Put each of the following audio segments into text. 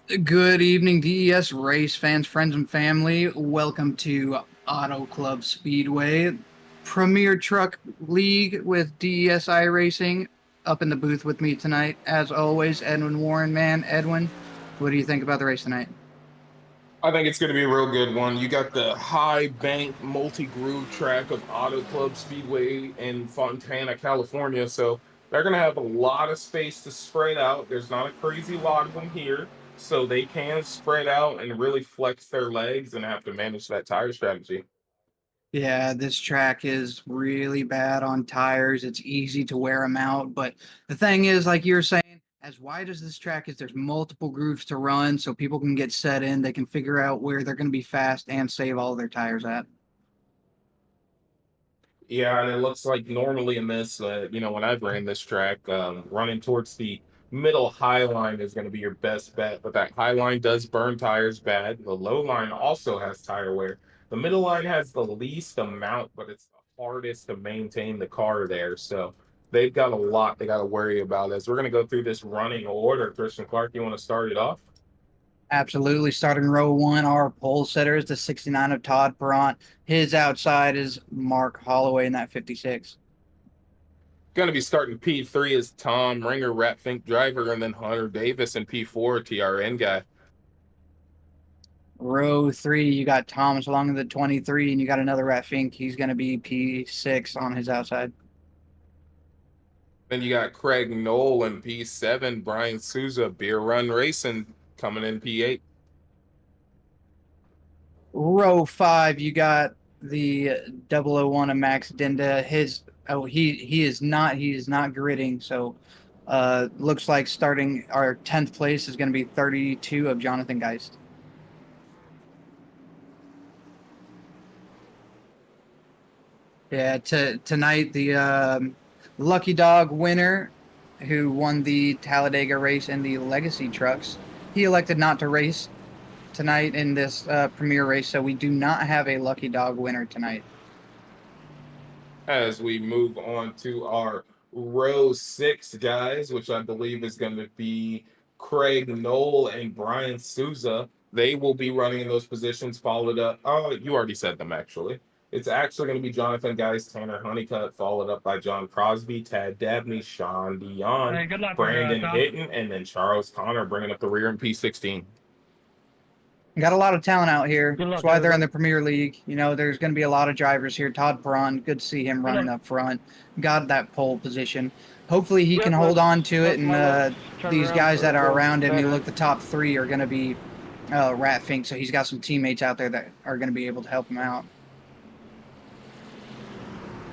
Good evening, DES race fans, friends, and family. Welcome to Auto Club Speedway, Premier Truck League with DESI Racing. Up in the booth with me tonight, as always, Edwin Warren. Man, Edwin, what do you think about the race tonight? I think it's going to be a real good one. You got the high bank multi-groove track of Auto Club Speedway in Fontana, California. So they're going to have a lot of space to spread out. There's not a crazy lot of them here. So they can spread out and really flex their legs and have to manage that tire strategy. Yeah, this track is really bad on tires. It's easy to wear them out, but the thing is, like you're saying, as wide as this track is, there's multiple grooves to run, so people can get set in. They can figure out where they're going to be fast and save all their tires at. Yeah, and it looks like normally in this, when I've ran this track, running towards the middle high line is going to be your best bet. But that high line does burn tires bad. The low line also has tire wear. The middle line has the least amount, but it's the hardest to maintain the car there. So they've got a lot they got to worry about. As we're going to go through this running order, Christian Clark, you want to start it off? Absolutely. Starting row one, our pole setter is the 69 of Todd Perront. His outside is Mark Holloway in that 56. Going to be starting P3 is Tom Ringer, Rat Fink driver, and then Hunter Davis and P4 TRN guy. Row three, you got Thomas along in the 23, and you got another Rat Fink. He's going to be P6 on his outside. Then you got Craig Knoll in P7, Brian Souza, Beer Run Racing coming in P8. Row five, you got the 001 of Max Dinda. He is not gridding, so looks like starting our 10th place is going to be 32 of Jonathan Geist. Yeah, tonight the Lucky Dog winner, who won the Talladega race and the Legacy trucks, he elected not to race tonight in this premier race, so we do not have a Lucky Dog winner tonight. As we move on to our row six guys, which I believe is going to be Craig Knoll and Brian Souza. They will be running in those positions, followed up. Oh, you already said them actually. It's actually going to be Jonathan Geist, Tanner Honeycutt, followed up by John Crosby, Tad Dabney, Sean Dion, Hey, good luck there, Brandon Tom. Hitton, and then Charles Connor bringing up the rear in P16. Got a lot of talent out here. Good That's luck, why they're in everybody. the Premier League. You know, there's going to be a lot of drivers here. Todd Braun, good to see him Good running luck. up front. Got that pole position. Hopefully he can Yep, hold on to it, let and my left turn these around guys so that it are goes around him, you better. look, the top three are going to be Rat Fink, so he's got some teammates out there that are going to be able to help him out.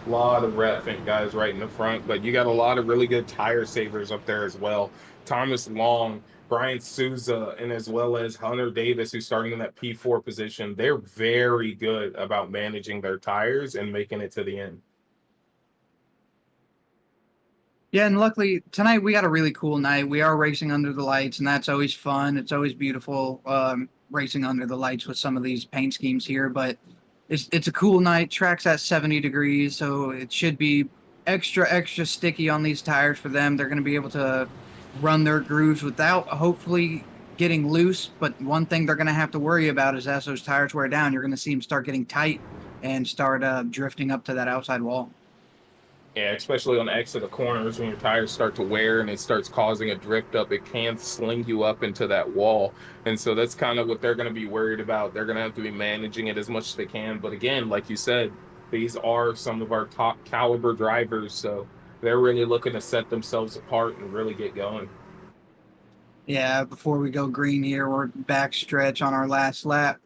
A lot of Rat Fink guys right in the front, but you got a lot of really good tire savers up there as well. Thomas Long, Brian Souza, and as well as Hunter Davis, who's starting in that P4 position. They're very good about managing their tires and making it to the end. Yeah, and luckily tonight we got a really cool night. We are racing under the lights, and that's always fun. It's always beautiful racing under the lights with some of these paint schemes here. But it's a cool night. Track's at 70 degrees, so it should be extra sticky on these tires for them. They're going to be able to run their grooves without hopefully getting loose. But one thing they're going to have to worry about is as those tires wear down, you're going to see them start getting tight and start drifting up to that outside wall. Yeah, especially on the exit of corners when your tires start to wear and it starts causing a drift up, it can sling you up into that wall. And so that's kind of what they're going to be worried about. They're going to have to be managing it as much as they can. But again, like you said, these are some of our top caliber drivers. So they're really looking to set themselves apart and really get going. Yeah, before we go green here, we're backstretch on our last lap.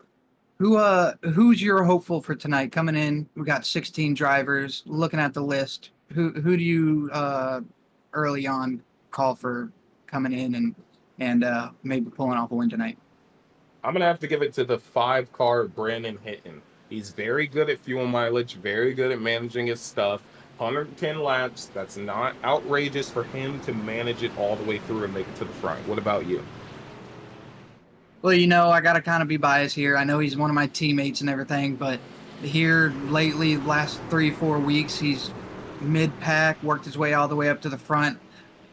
Who's your hopeful for tonight coming in? We got 16 drivers. Looking at the list, who do you early on call for coming in and maybe pulling off a win tonight? I'm going to have to give it to the 5 car Brandon Hitton. He's very good at fuel mileage, very good at managing his stuff. 110 laps, that's not outrageous for him to manage it all the way through and make it to the front. What about you? Well, you know, I gotta kind of be biased here. I know he's one of my teammates and everything, but here lately, last 3-4 weeks, he's mid pack, worked his way all the way up to the front.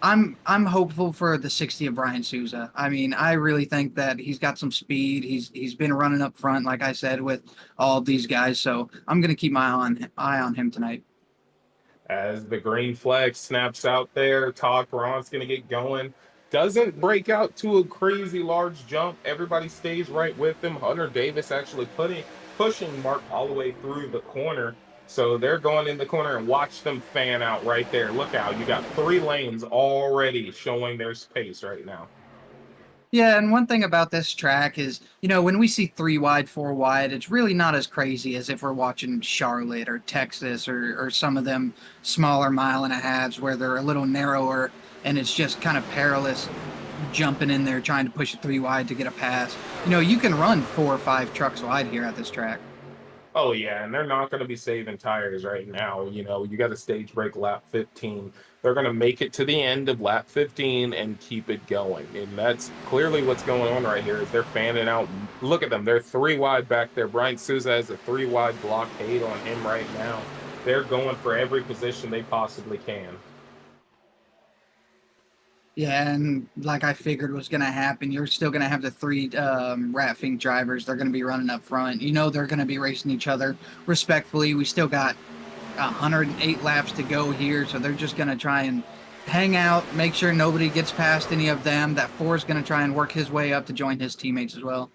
I'm hopeful for the 60 of Brian Souza. I mean, I really think that he's got some speed. He's been running up front, like I said, with all of these guys. So I'm gonna keep my eye on him tonight. As the green flag snaps out there, Todd Perron's going to get going. Doesn't break out to a crazy large jump. Everybody stays right with him. Hunter Davis actually pushing Mark all the way through the corner. So they're going in the corner and watch them fan out right there. Look out. You got 3 lanes already showing their pace right now. Yeah, and one thing about this track is, when we see 3 wide, 4 wide, it's really not as crazy as if we're watching Charlotte or Texas or some of them smaller mile and a halves where they're a little narrower and it's just kind of perilous jumping in there trying to push it 3 wide to get a pass. You can run 4 or 5 trucks wide here at this track. Oh yeah, and they're not going to be saving tires right now. You got a stage break lap 15. They're going to make it to the end of lap 15 and keep it going. And that's clearly what's going on right here is they're fanning out. Look at them. They're 3 wide back there. Brian Souza has a 3 wide blockade on him right now. They're going for every position they possibly can. Yeah, and like I figured was going to happen, you're still going to have the 3 Ratfink drivers. They're going to be running up front. They're going to be racing each other respectfully. We still got 108 laps to go here, so they're just going to try and hang out, make sure nobody gets past any of them. That 4 is going to try and work his way up to join his teammates as well.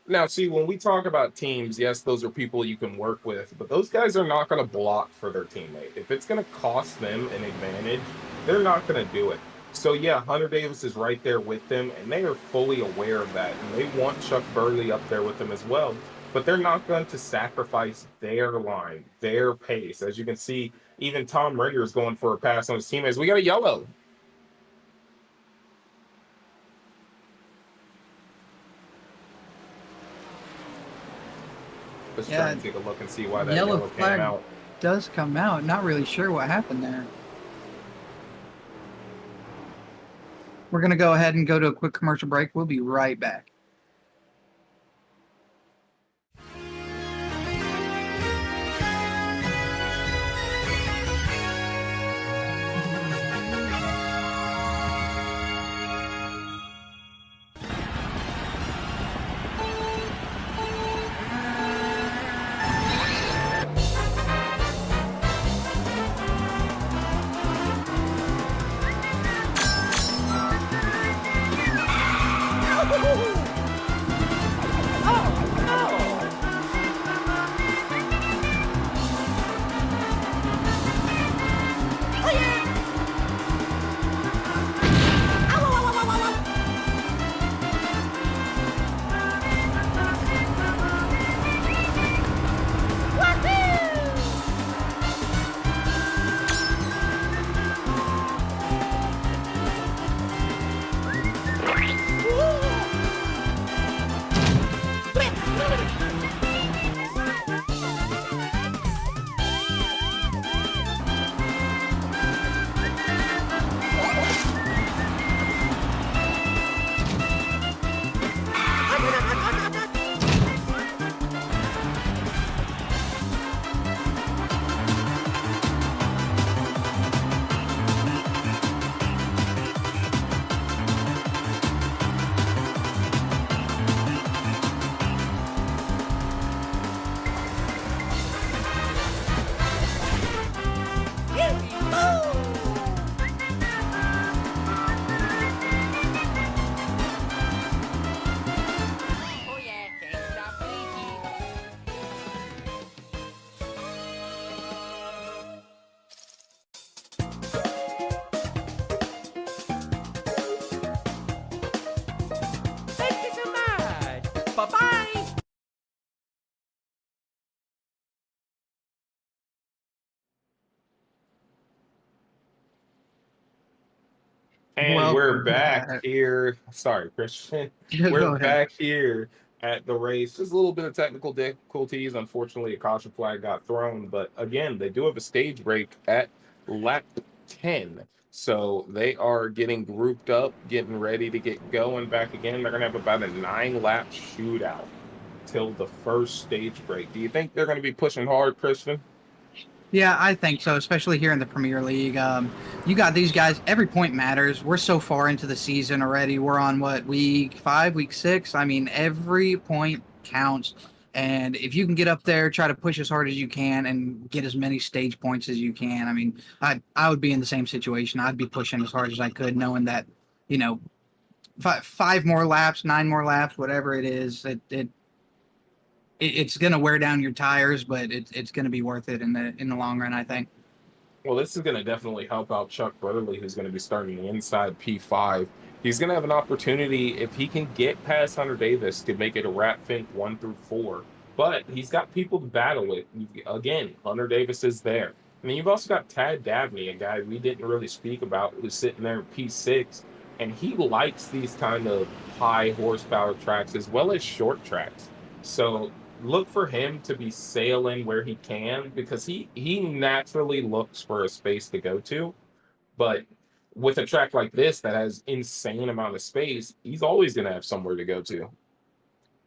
Now, see, when we talk about teams, yes, those are people you can work with, but those guys are not going to block for their teammate. If it's going to cost them an advantage, they're not going to do it. So, yeah, Hunter Davis is right there with them, and they are fully aware of that. And they want Chuck Burley up there with them as well. But they're not going to sacrifice their line, their pace. As you can see, even Tom Ringer is going for a pass on his teammates. We got a yellow. Let's try and take a look and see why that yellow came out. Does come out. Not really sure what happened there. We're going to go ahead and go to a quick commercial break. We'll be right back. And we're back here. Sorry, Christian. We're back here at the race. Just a little bit of technical difficulties. Unfortunately, a caution flag got thrown. But again, they do have a stage break at lap 10. So they are getting grouped up, getting ready to get going back again. They're going to have about a 9-lap shootout till the first stage break. Do you think they're going to be pushing hard, Christian? Yeah, I think so, especially here in the Premier League. You got these guys, every point matters. We're so far into the season already. We're on what, week 5, week 6? I mean, every point counts. And if you can get up there, try to push as hard as you can and get as many stage points as you can. I mean, I would be in the same situation. I'd be pushing as hard as I could, knowing that, you know, five more laps, 9 more laps, whatever it is, it's going to wear down your tires, but it's going to be worth it in the long run, I think. Well, this is going to definitely help out Chuck Burley, who's going to be starting the inside P5. He's going to have an opportunity if he can get past Hunter Davis to make it a rat fink 1 through 4. But he's got people to battle with. Again, Hunter Davis is there. I mean, you've also got Tad Dabney, a guy we didn't really speak about, who's sitting there in P6, and he likes these kind of high horsepower tracks as well as short tracks. So look for him to be sailing where he can because he naturally looks for a space to go to. But with a track like this that has insane amount of space, he's always going to have somewhere to go to.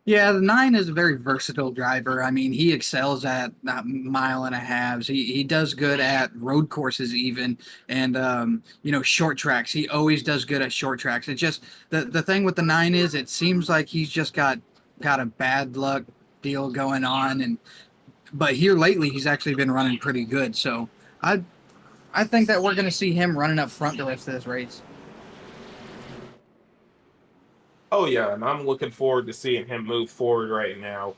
Yeah, the nine is a very versatile driver. I mean, he excels at mile and a halves. He does good at road courses even, and short tracks. He always does good at short tracks. It just the thing with the nine is it seems like he's just got a bad luck deal going on, and but here lately he's actually been running pretty good. So I I think that we're going to see him running up front the rest of this race. Oh yeah, and I'm looking forward to seeing him move forward right now.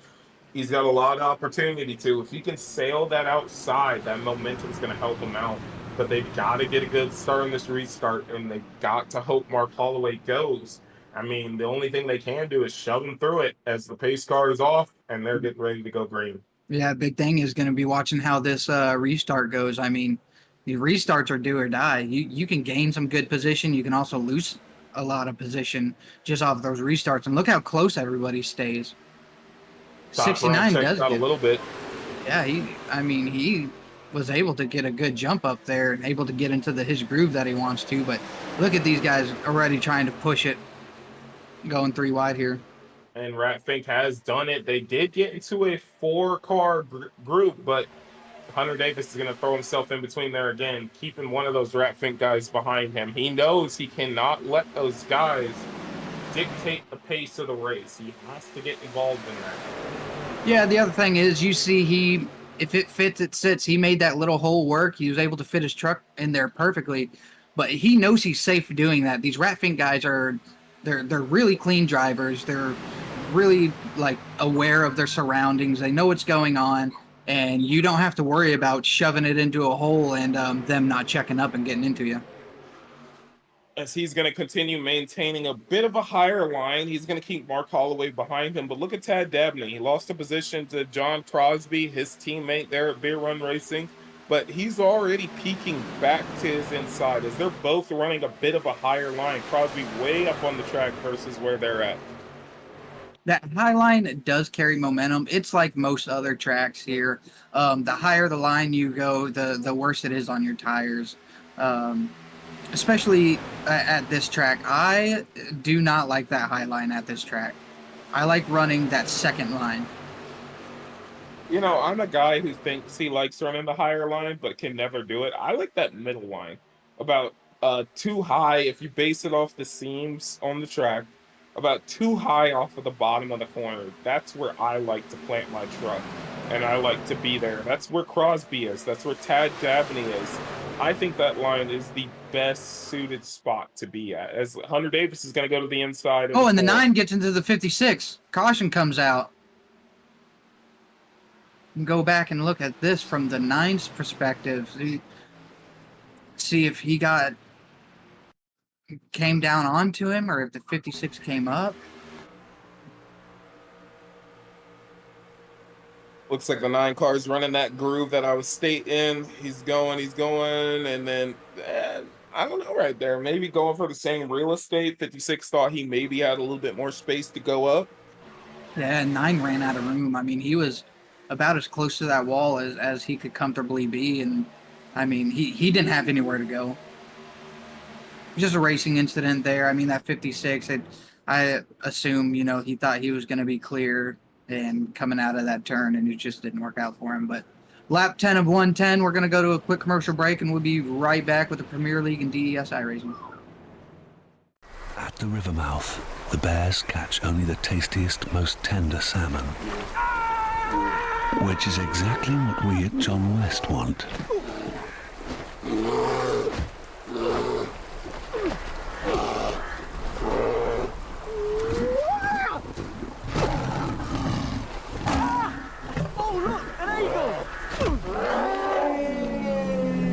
He's got a lot of opportunity to. If he can sail that outside, that momentum's going to help him out. But they've got to get a good start on this restart, and they've got to hope Mark Holloway goes. I mean, the only thing they can do is shove him through it as the pace car is off, and they're getting ready to go green. Yeah, big thing is going to be watching how this restart goes. I mean, the restarts are do or die. You can gain some good position. You can also lose a lot of position just off those restarts. And look how close everybody stays. Top rank 69 checked does out a get. little bit. Yeah, he was able to get a good jump up there and able to get into his groove that he wants to. But look at these guys already trying to push it, going 3 wide here. And Ratfink has done it. They did get into a four-car group, but Hunter Davis is going to throw himself in between there again, keeping one of those Ratfink guys behind him. He knows he cannot let those guys dictate the pace of the race. He has to get involved in that. Yeah, the other thing is you see if it fits, it sits. He made that little hole work. He was able to fit his truck in there perfectly, but he knows he's safe doing that. These Ratfink guys they're really clean drivers. They're really like aware of their surroundings. They know what's going on, and you don't have to worry about shoving it into a hole and them not checking up and getting into you. As he's going to continue maintaining a bit of a higher line, he's going to keep Mark Holloway behind him. But look at Tad Dabney. He lost a position to John Crosby, his teammate there at Beer Run Racing. But he's already peeking back to his inside as they're both running a bit of a higher line. Crosby way up on the track versus where they're at. That high line does carry momentum. It's like most other tracks here. The higher the line you go, the worse it is on your tires. Especially at this track. I do not like that high line at this track. I like running that second line. You know, I'm a guy who thinks he likes running the higher line, but can never do it. I like that middle line. About too high, if you base it off the seams on the track, about too high off of the bottom of the corner. That's where I like to plant my truck. And I like to be there. That's where Crosby is. That's where Tad Dabney is. I think that line is the best suited spot to be at. As Hunter Davis is going to go to the inside. Oh, and the 9 gets into the 56. Caution comes out. And go back and look at this from the 9's perspective. See if he came down onto him or if the 56 came up. Looks like the 9 car is running that groove that I was stating. He's going, and then I don't know right there. Maybe going for the same real estate. 56 thought he maybe had a little bit more space to go up. Yeah, 9 ran out of room. I mean, he was about as close to that wall as he could comfortably be, and I mean, he didn't have anywhere to go. Just a racing incident there. I mean, that 56, I assume, he thought he was going to be clear and coming out of that turn, and it just didn't work out for him. But Lap 10 of 110. We're going to go to a quick commercial break, and we'll be right back with the Premier League and DESI racing. At the river mouth, the bears catch only the tastiest, most tender salmon, which is exactly what we at John West want.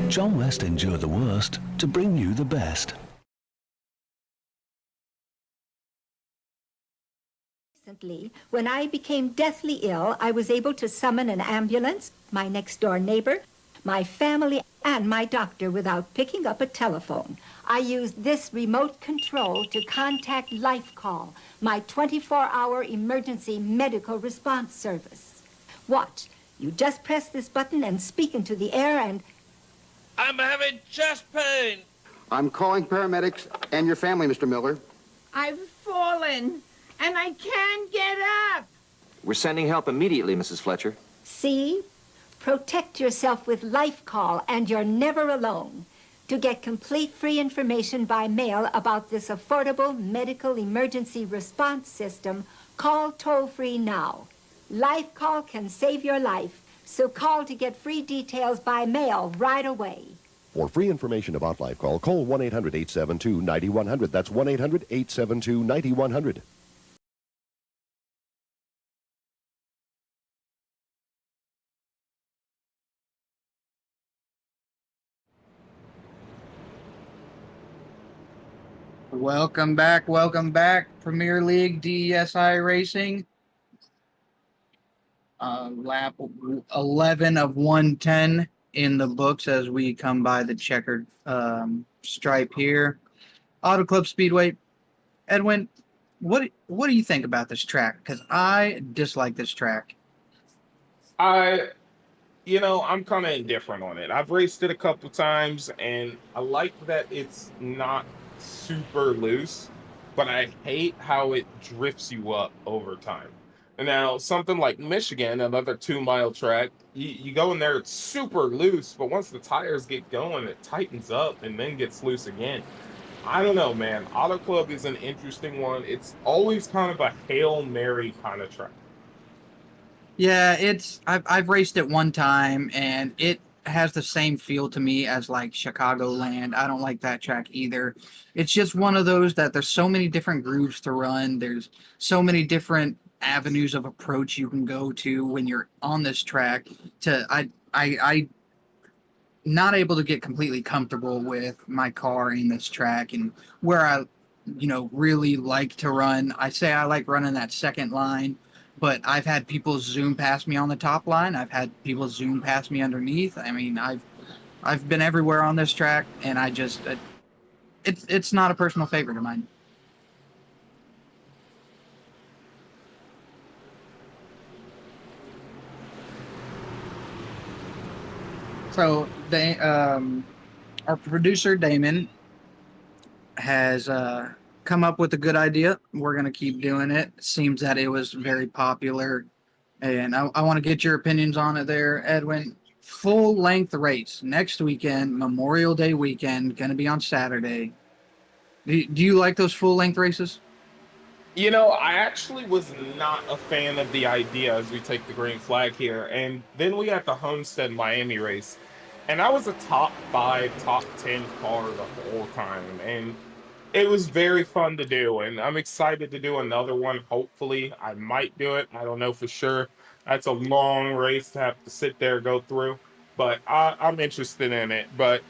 John West endured the worst to bring you the best. Recently, when I became deathly ill, I was able to summon an ambulance, my next-door neighbor, my family, and my doctor without picking up a telephone. I used this remote control to contact Life Call, my 24-hour emergency medical response service. Watch. You just press this button and speak into the air and... I'm having chest pain. I'm calling paramedics and your family, Mr. Miller. I've fallen, and I can't get up. We're sending help immediately, Mrs. Fletcher. See? Protect yourself with Life Call, and you're never alone. To get complete free information by mail about this affordable medical emergency response system, call toll-free now. Life Call can save your life, so call to get free details by mail right away. For free information about Life Call, call 1-800-872-9100. That's 1-800-872-9100. Welcome back. Premier League DESI Racing. Lap 11 of 110 in the books as we come by the checkered stripe here. Auto Club Speedway. Edwin, what do you think about this track? Because I dislike this track. I'm kind of indifferent on it. I've raced it a couple times, and I like that it's not super loose, but I hate how it drifts you up over time. And now something like Michigan, another 2-mile track, you go in there, it's super loose, but once the tires get going, it tightens up and then gets loose again. I don't know, man. Auto Club is an interesting one. It's always kind of a Hail Mary kind of track. Yeah, I've raced it one time, and it has the same feel to me as like Chicagoland. I don't like that track either. It's just one of those that there's so many different grooves to run. There's so many different avenues of approach you can go to when you're on this track. I not able to get completely comfortable with my car in this track, and where I really like to run. I say I like running that second line, but I've had people zoom past me on the top line. I've had people zoom past me underneath. I mean, I've been everywhere on this track, and it's not a personal favorite of mine. So our producer Damon has come up with a good idea. We're gonna keep doing it. Seems that it was very popular, and I want to get your opinions on it there, Edwin. Full length race next weekend, Memorial Day weekend, gonna be on Saturday. Do you like those full length races? I actually was not a fan of the idea as we take the green flag here. And then we had the Homestead Miami race. And I was a top 5, top 10 car the whole time. And it was very fun to do. And I'm excited to do another one. Hopefully, I might do it. I don't know for sure. That's a long race to have to sit there, go through. But I'm interested in it. But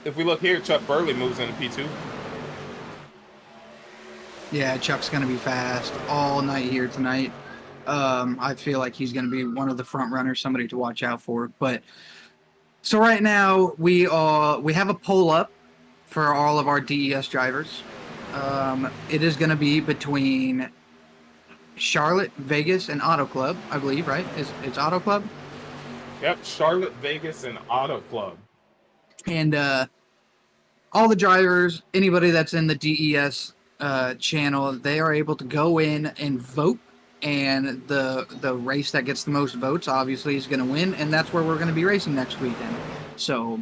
if we look here, Chuck Burley moves into P2. Yeah, Chuck's going to be fast all night here tonight. I feel like he's going to be one of the front runners, somebody to watch out for. But so right now we have a poll up for all of our DES drivers. It is going to be between Charlotte, Vegas, and Auto Club, I believe, right? It's Auto Club? Yep, Charlotte, Vegas, and Auto Club. And all the drivers, anybody that's in the DES channel, they are able to go in and vote and the race that gets the most votes obviously is going to win, and that's where we're going to be racing next weekend. So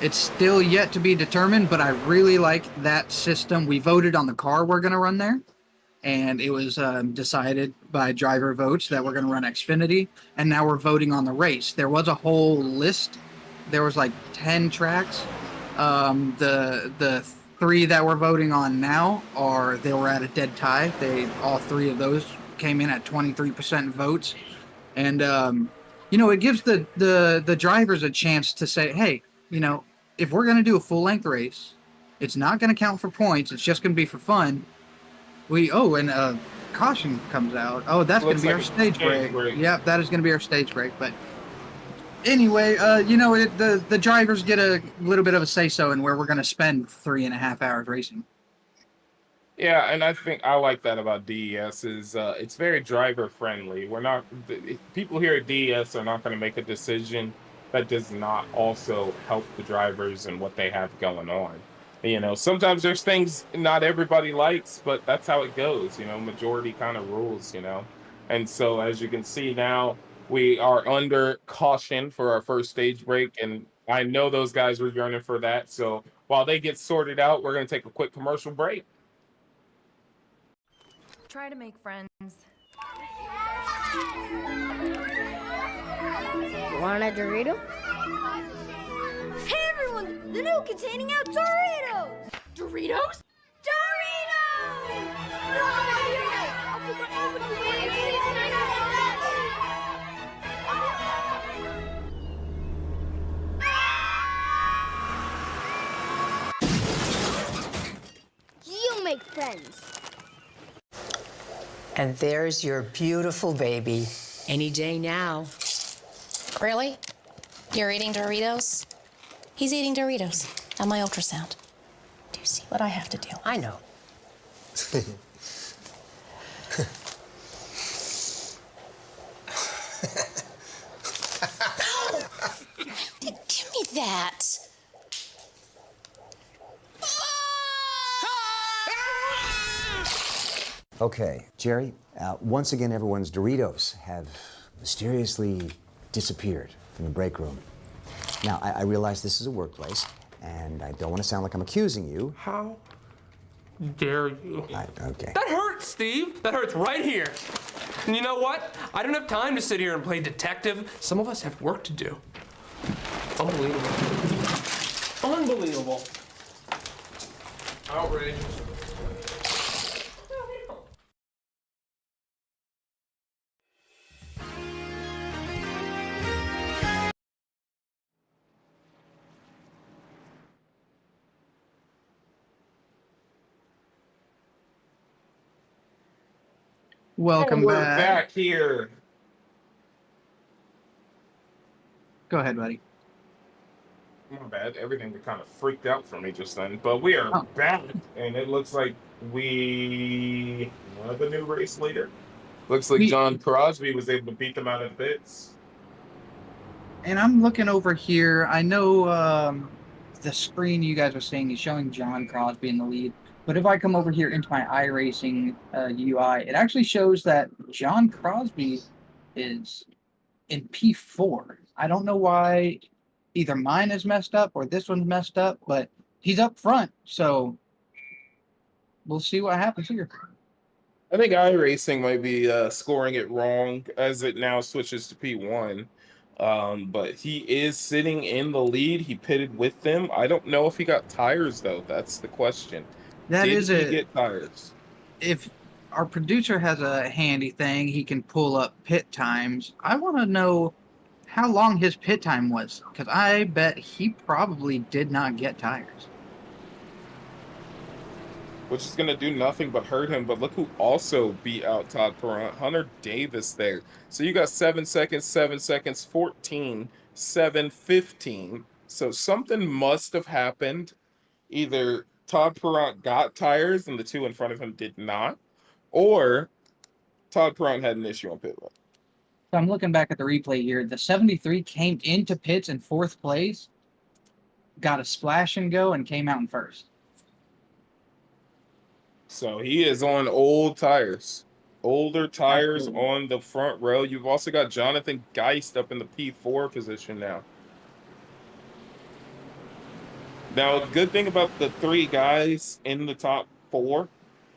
it's still yet to be determined, but I really like that system. We voted on the car we're going to run there, and it was decided by driver votes that we're going to run Xfinity, and now we're voting on the race. There was a whole list. There was like 10 tracks. The 3 that we're voting on now they were at a dead tie. All 3 of those came in at 23% votes, and it gives the drivers a chance to say, hey, if we're going to do a full length race, it's not going to count for points. It's just going to be for fun. And caution comes out. Oh, that's going to be our stage break. Yep, that is going to be our stage break. But anyway, the drivers get a little bit of a say-so in where we're going to spend 3.5 hours racing. Yeah, and I think I like that about DES is it's very driver friendly. People here at DES are not going to make a decision that does not also help the drivers and what they have going on. Sometimes there's things not everybody likes, but that's how it goes. Majority kind of rules. And so as you can see now, we are under caution for our first stage break, and I know those guys were yearning for that. So while they get sorted out, we're going to take a quick commercial break. Try to make friends. Want a Dorito? Hey everyone! The new containing out Doritos! Doritos? You make friends. And there's your beautiful baby. Any day now. Really? You're eating Doritos? He's eating Doritos on my ultrasound. Do you see what I have to do? I know. Give me that. Okay, Jerry, once again, everyone's Doritos have mysteriously disappeared from the break room. Now, I realize this is a workplace, and I don't want to sound like I'm accusing you. How dare you? Okay. That hurts, Steve. That hurts right here. And you know what? I don't have time to sit here and play detective. Some of us have work to do. Unbelievable. Unbelievable. Outrageous. Welcome We're back. back here. Go ahead, buddy. My bad. Everything got kind of freaked out for me just then. But we are back, and it looks like we have the new race leader. Looks like John Crosby was able to beat them out of the pits. And I'm looking over here. I know the screen you guys are seeing is showing John Crosby in the lead. But if I come over here into my iRacing UI, it actually shows that John Crosby is in P4. I don't know why either mine is messed up or this one's messed up, but he's up front. So we'll see what happens here. I think iRacing might be scoring it wrong as it now switches to P1. But he is sitting in the lead. He pitted with them. I don't know if he got tires, though. That's the question. Did he get tires? If our producer has a handy thing, he can pull up pit times. I want to know how long his pit time was, because I bet he probably did not get tires. Which is going to do nothing but hurt him. But look who also beat out Todd Perrant. Hunter Davis there. So you got 7 seconds, 7 seconds, 14, 7, 15. So something must have happened. Either Todd Perrant got tires and the two in front of him did not, or Todd Perrant had an issue on pit road. So I'm looking back at the replay here. The 73 came into pits in 4th place, got a splash and go, and came out in 1st. So he is on old tires. older tires Absolutely. on the front row. You've also got Jonathan Geist up in the P4 position now. Now, good thing about the three guys in the top four,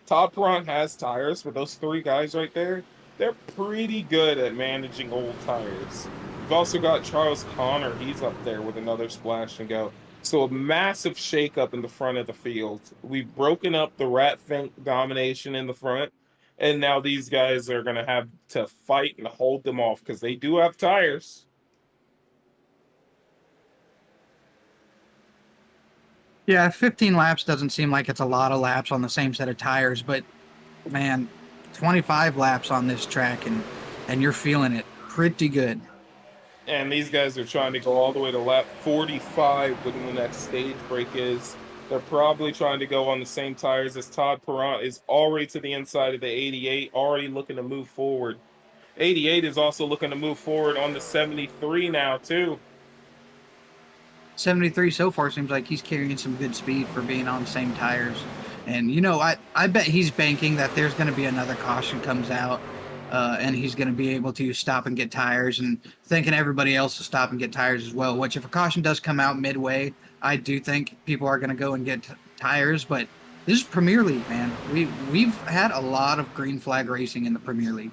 Todd Perron has tires, but those three guys right there, they're pretty good at managing old tires. You've also got Charles Connor. He's up there with another splash and go. So a massive shakeup in the front of the field. We've broken up the Rat Fink domination in the front, and now these guys are going to have to fight and hold them off because they do have tires. Yeah, 15 laps doesn't seem like it's a lot of laps on the same set of tires, but man, 25 laps on this track and you're feeling it pretty good. And these guys are trying to go all the way to lap 45 when the next stage break is. They're probably trying to go on the same tires as Todd Perron is already to the inside of the 88, already looking to move forward. 88 is also looking to move forward on the 73 now, too. 73 so far seems like he's carrying some good speed for being on the same tires. And, I bet he's banking that there's going to be another caution comes out and he's going to be able to stop and get tires and thinking everybody else will stop and get tires as well, which if a caution does come out midway, I do think people are going to go and get tires. But this is Premier League, man. We've had a lot of green flag racing in the Premier League.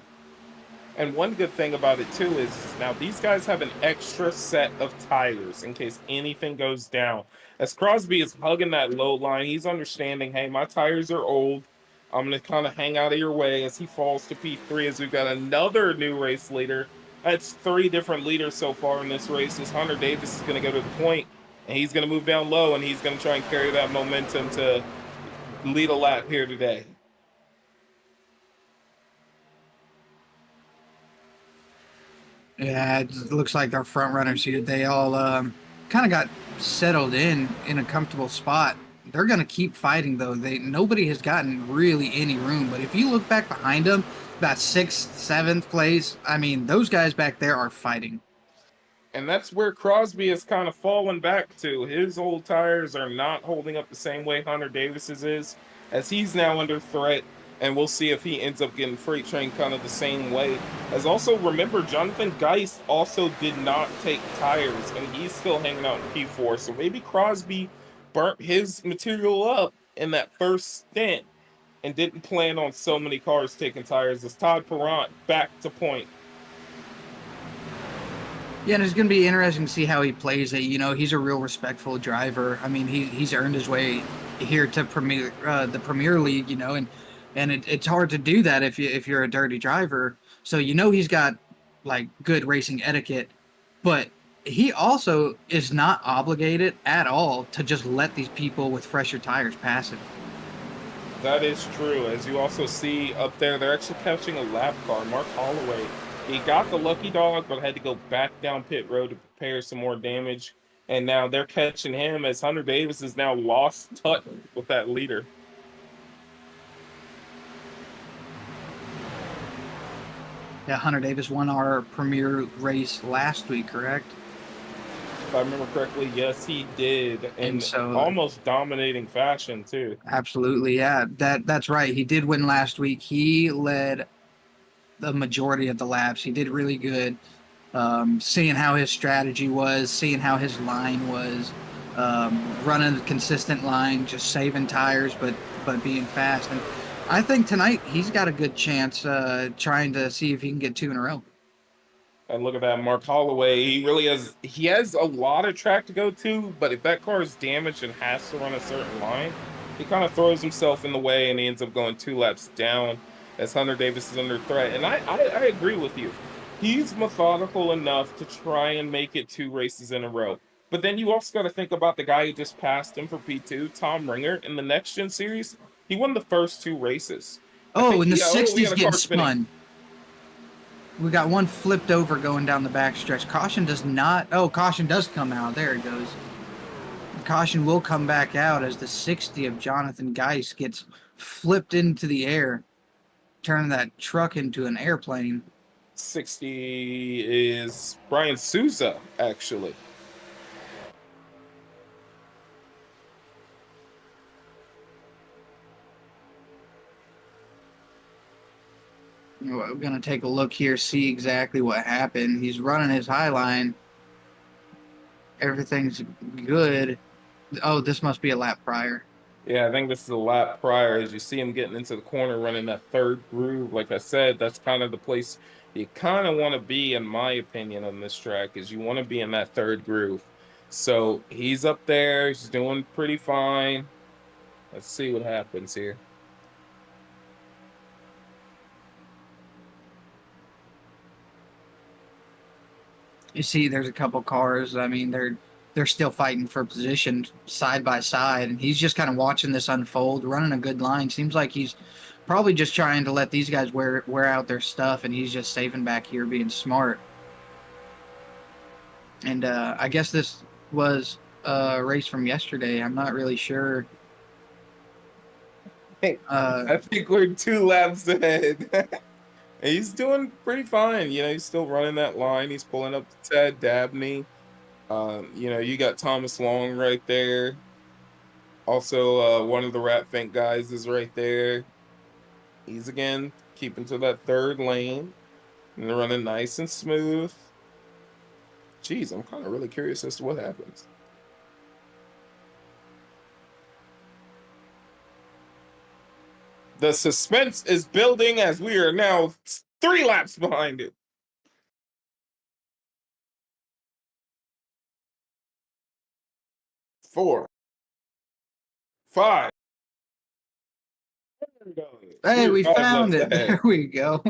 And one good thing about it, too, is now these guys have an extra set of tires in case anything goes down. As Crosby is hugging that low line, he's understanding, hey, my tires are old. I'm going to kind of hang out of your way as he falls to P3 as we've got another new race leader. That's 3 different leaders so far in this race. As Hunter Davis is going to go to the point, and he's going to move down low, and he's going to try and carry that momentum to lead a lap here today. Yeah, it looks like our front runners here, they all kind of got settled in a comfortable spot. They're going to keep fighting, though. Nobody has gotten really any room. But if you look back behind them, about 6th, 7th place, I mean, those guys back there are fighting. And that's where Crosby has kind of fallen back to. His old tires are not holding up the same way Hunter Davis's is, as he's now under threat. And we'll see if he ends up getting freight train kind of the same way. As also, remember, Jonathan Geist also did not take tires, and he's still hanging out in P4. So maybe Crosby burnt his material up in that first stint and didn't plan on so many cars taking tires as Todd Perron back to point. Yeah, and it's going to be interesting to see how he plays it. He's a real respectful driver. I mean, he's earned his way here to the Premier League, and it's hard to do that if you're a dirty driver. So he's got like good racing etiquette, but he also is not obligated at all to just let these people with fresher tires pass him. That is true. As you also see up there, they're actually catching a lap car. Mark Holloway, he got the lucky dog, but had to go back down pit road to prepare some more damage. And now they're catching him as Hunter Davis is now lost touch with that leader. Yeah, Hunter Davis won our premier race last week, correct? If I remember correctly, yes, he did. And so, almost dominating fashion, too. Absolutely, yeah. That's right. He did win last week. He led the majority of the laps. He did really good. Seeing how his strategy was, seeing how his line was, running a consistent line, just saving tires, but being fast. And I think tonight he's got a good chance trying to see if he can get 2 in a row. And look at that, Mark Holloway. He has a lot of track to go to, but if that car is damaged and has to run a certain line, he kind of throws himself in the way and he ends up going 2 laps down as Hunter Davis is under threat. And I agree with you. He's methodical enough to try and make it 2 races in a row. But then you also got to think about the guy who just passed him for P2, Tom Ringer, in the Next Gen Series. He won the first 2 races. Oh, and the 60's getting spun. We got one flipped over going down the backstretch. Caution does not... Oh, caution does come out. There it goes. Caution will come back out as the 60 of Jonathan Geist gets flipped into the air, turning that truck into an airplane. 60 is Brian Souza, actually. We're gonna take a look here, see exactly what happened. He's running his high line. Everything's good. Oh, this must be a lap prior. Yeah, I think this is a lap prior. As you see him getting into the corner, running that third groove. Like I said, that's kind of the place you kind of want to be, in my opinion, on this track, is you want to be in that third groove. So he's up there. He's doing pretty fine. Let's see what happens here. You see, there's a couple cars. I mean, they're still fighting for position side by side, and he's just kind of watching this unfold, running a good line. Seems like he's probably just trying to let these guys wear out their stuff, and he's just saving back here, being smart. And I guess this was a race from yesterday. I'm not really sure. I think we're 2 laps ahead. He's doing pretty fine. You know, he's still running that line. He's pulling up to Ted Dabney. You know, you got Thomas Long right there. Also, one of the Rat Fink guys is right there. He's again keeping to that third lane and running nice and smooth. Geez, I'm kind of really curious as to what happens. The suspense is building as we are now 3 laps behind it. Four. 5. Hey, we 5 found laps it. ahead. There we go.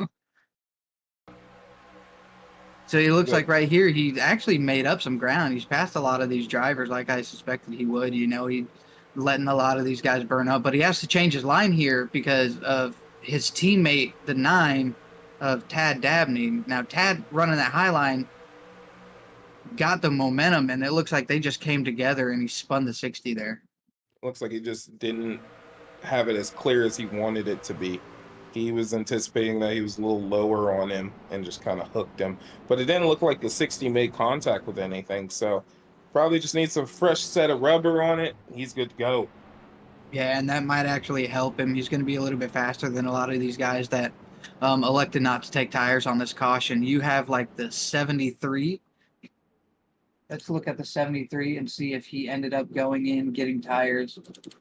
So he looks like right here, he actually made up some ground. He's passed a lot of these drivers like I suspected he would. You know, he's letting a lot of these guys burn up. But he has to change his line here because of his teammate, the 9 of Tad Dabney. Now, Tad running that high line got the momentum, and it looks like they just came together, and he spun the 60 there. Looks like he just didn't have it as clear as he wanted it to be. He was anticipating that he was a little lower on him and just kind of hooked him. But it didn't look like the 60 made contact with anything. So probably just needs a fresh set of rubber on it. He's good to go. Yeah, and that might actually help him. He's going to be a little bit faster than a lot of these guys that elected not to take tires on this caution. You have like the 73. Let's look at the 73 and see if he ended up going in, getting tires.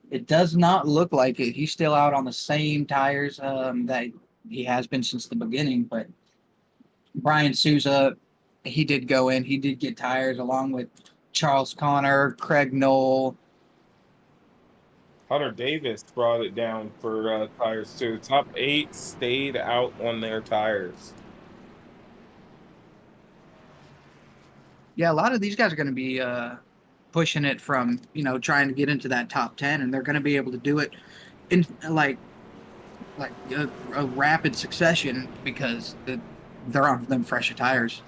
It does not look like it. He's still out on the same tires that he has been since the beginning. But Brian Souza, he did go in. He did get tires along with Charles Connor, Craig Knoll. Hunter Davis brought it down for tires too. Top 8 stayed out on their tires. Yeah, a lot of these guys are going to be pushing it from, you know, trying to get into that top 10, and they're going to be able to do it in like a rapid succession because they're on them fresh tires.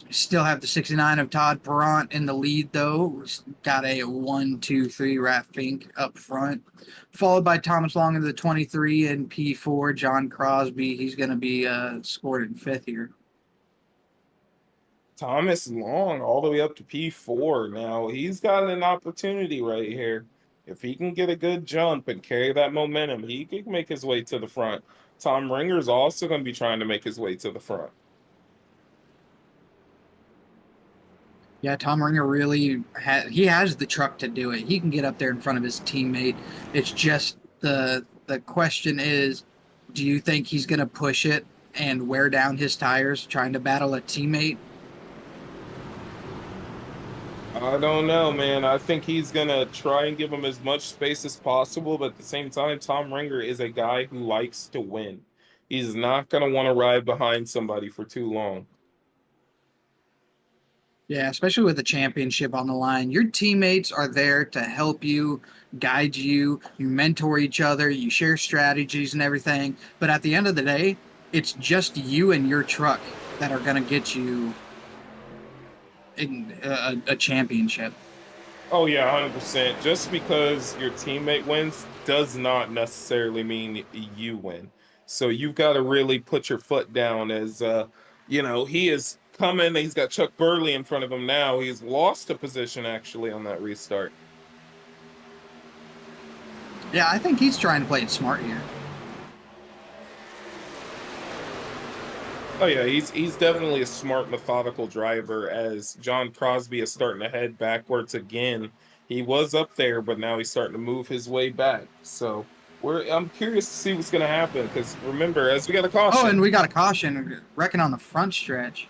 Still have the 69 of Todd Perrant in the lead, though. Got a 1, 2, 3 Rat Fink up front, followed by Thomas Long in the 23 and P4. John Crosby, he's going to be scored in 5th here. Thomas Long all the way up to P4. Now he's got an opportunity right here. If he can get a good jump and carry that momentum, he can make his way to the front. Tom Ringer's also going to be trying to make his way to the front. Yeah, Tom Ringer really has the truck to do it. He can get up there in front of his teammate. It's just the question is, do you think he's going to push it and wear down his tires trying to battle a teammate? I don't know, man. I think he's going to try and give him as much space as possible, but at the same time, Tom Ringer is a guy who likes to win. He's not going to want to ride behind somebody for too long. Yeah, especially with the championship on the line. Your teammates are there to help you, guide you, you mentor each other, you share strategies and everything. But at the end of the day, it's just you and your truck that are going to get you in a championship. Oh, yeah, 100%. Just because your teammate wins does not necessarily mean you win. So you've got to really put your foot down as, you know, he is coming. He's got Chuck Burley in front of him now. He's lost a position, actually, on that restart. Yeah, I think he's trying to play it smart here. Oh yeah, he's definitely a smart, methodical driver. As John Crosby is starting to head backwards again, he was up there, but now he's starting to move his way back. So I'm curious to see what's going to happen because remember, as we got a Oh, and caution. we got a caution wrecking on the front stretch.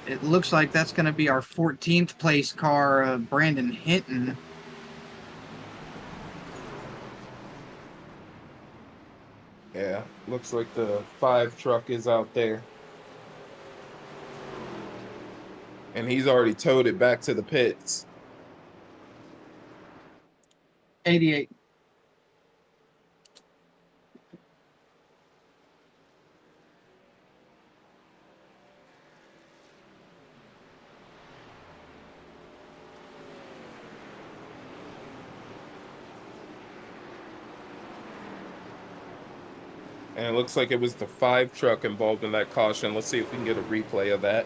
It looks like that's going to be our 14th place car, Brandon Hinton. Yeah, looks like the 5 truck is out there. And he's already towed it back to the pits. 88. And it looks like it was the 5 truck involved in that caution. Let's see if we can get a replay of that.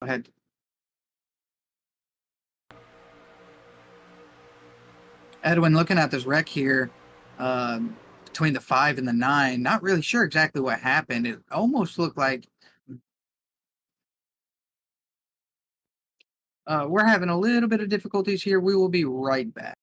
Go ahead. Edwin, looking at this wreck here, between the 5 and the 9, not really sure exactly what happened. It almost looked like we're having a little bit of difficulties here. We will be right back.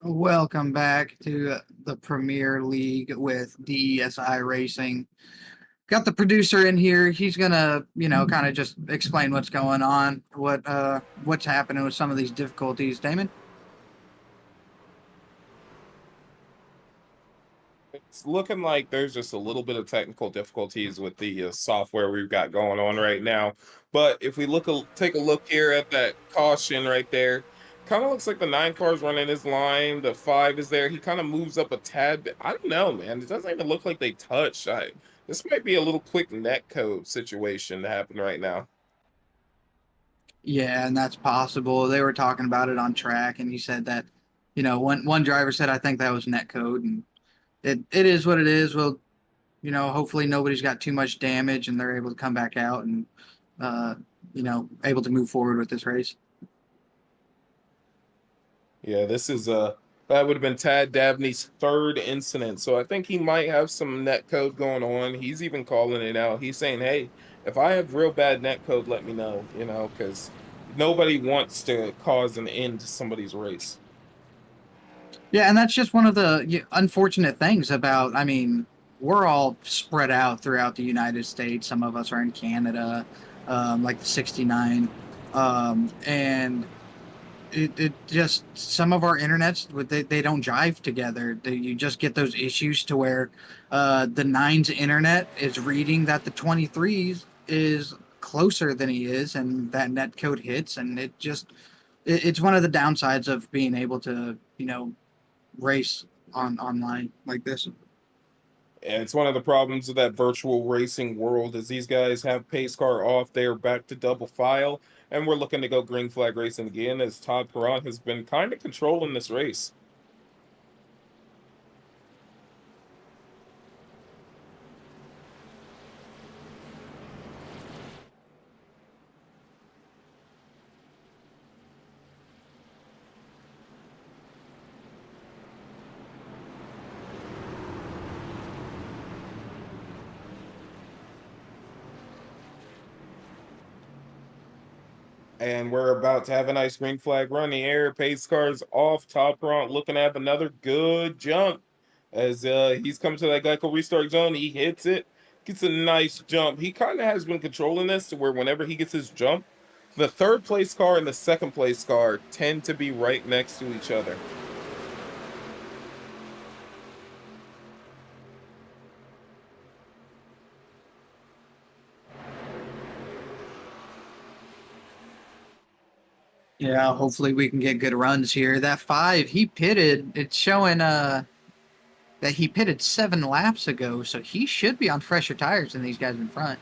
Welcome back to the Premier League with DESI Racing. Got the producer in here. He's gonna, kind of just explain what's going on, what's happening with some of these difficulties. Damon? It's looking like there's just a little bit of technical difficulties with the software we've got going on right now. But if we take a look here at that caution right there, kind of looks like the 9 car's running his line. The 5 is there. He kind of moves up a tad bit. I don't know, man. It doesn't even look like they touched. This might be a little quick net code situation to happen right now. Yeah, and that's possible. They were talking about it on track, and he said that, one driver said, I think that was net code, and it is what it is. Well, hopefully nobody's got too much damage and they're able to come back out and, able to move forward with this race. Yeah, this is that would have been Tad Dabney's 3rd incident. So I think he might have some net code going on. He's even calling it out. He's saying, "Hey, if I have real bad net code, let me know," because nobody wants to cause an end to somebody's race. Yeah, and that's just one of the unfortunate things about, we're all spread out throughout the United States. Some of us are in Canada, like the 69. And it just, some of our internets, they don't jive together. You just get those issues to where the 9's internet is reading that the 23's is closer than he is, and that net code hits, and it's one of the downsides of being able to, race online like this. And it's one of the problems of that virtual racing world is these guys have pace car off, they're back to double file, and we're looking to go green flag racing again as Todd Perron has been kind of controlling this race. And we're about to have a nice green flag run in the air. Pace cars off, top front, looking at another good jump. As he's come to that Geico restart zone, he hits it, gets a nice jump. He kind of has been controlling this to where whenever he gets his jump, the third place car and the second place car tend to be right next to each other. Yeah, hopefully we can get good runs here. That 5, he pitted. It's showing that he pitted 7 laps ago, so he should be on fresher tires than these guys in front.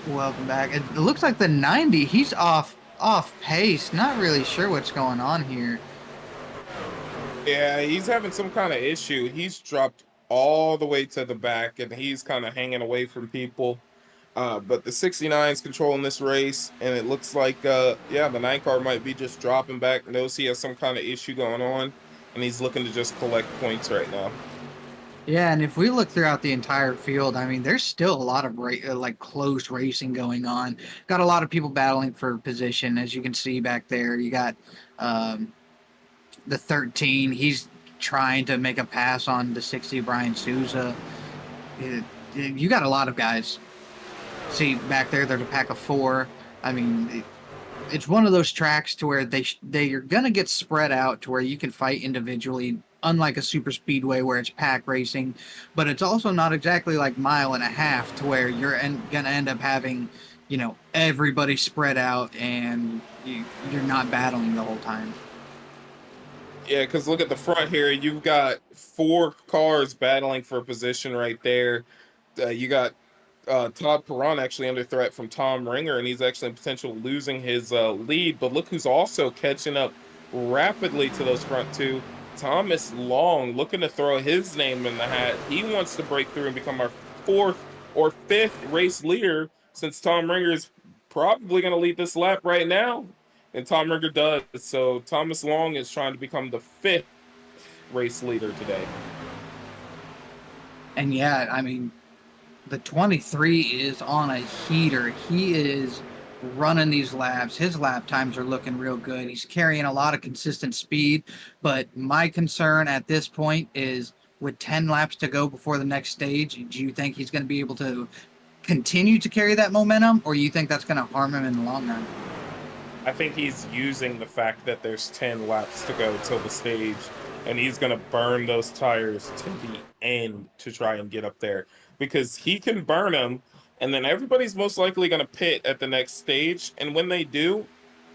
Welcome back. It looks like the 90, he's off pace. Not really sure what's going on here. Yeah, he's having some kind of issue. He's dropped all the way to the back, and he's kind of hanging away from people. But the 69 is controlling this race, and it looks like, yeah, the 9 car might be just dropping back. Knows he has some kind of issue going on, and he's looking to just collect points right now. Yeah, and if we look throughout the entire field, I mean, there's still a lot of like close racing going on. Got a lot of people battling for position, as you can see back there. You got the 13. He's trying to make a pass on the 60, Brian Souza. You got a lot of guys. See back there, they're the pack of 4. I mean, it's one of those tracks to where they are gonna get spread out to where you can fight individually, unlike a super speedway where it's pack racing. But it's also not exactly like mile and a half to where you're gonna end up having, you know, everybody spread out and you're not battling the whole time. Yeah, because look at the front here. You've got 4 cars battling for a position right there. You got Todd Perron actually under threat from Tom Ringer, and he's actually in potential losing his lead. But look who's also catching up rapidly to those front 2. Thomas Long looking to throw his name in the hat. He wants to break through and become our 4th or 5th race leader, since Tom Ringer is probably going to lead this lap right now. And Tom Ringer does. So Thomas Long is trying to become the 5th race leader today. And yeah, I mean, the 23 is on a heater. He is running these laps. His lap times are looking real good. He's carrying a lot of consistent speed. But my concern at this point is, with 10 laps to go before the next stage, do you think he's going to be able to continue to carry that momentum, or you think that's going to harm him in the long run? I think he's using the fact that there's 10 laps to go till the stage, and he's going to burn those tires to the end to try and get up there, because he can burn them, and then everybody's most likely going to pit at the next stage, and when they do,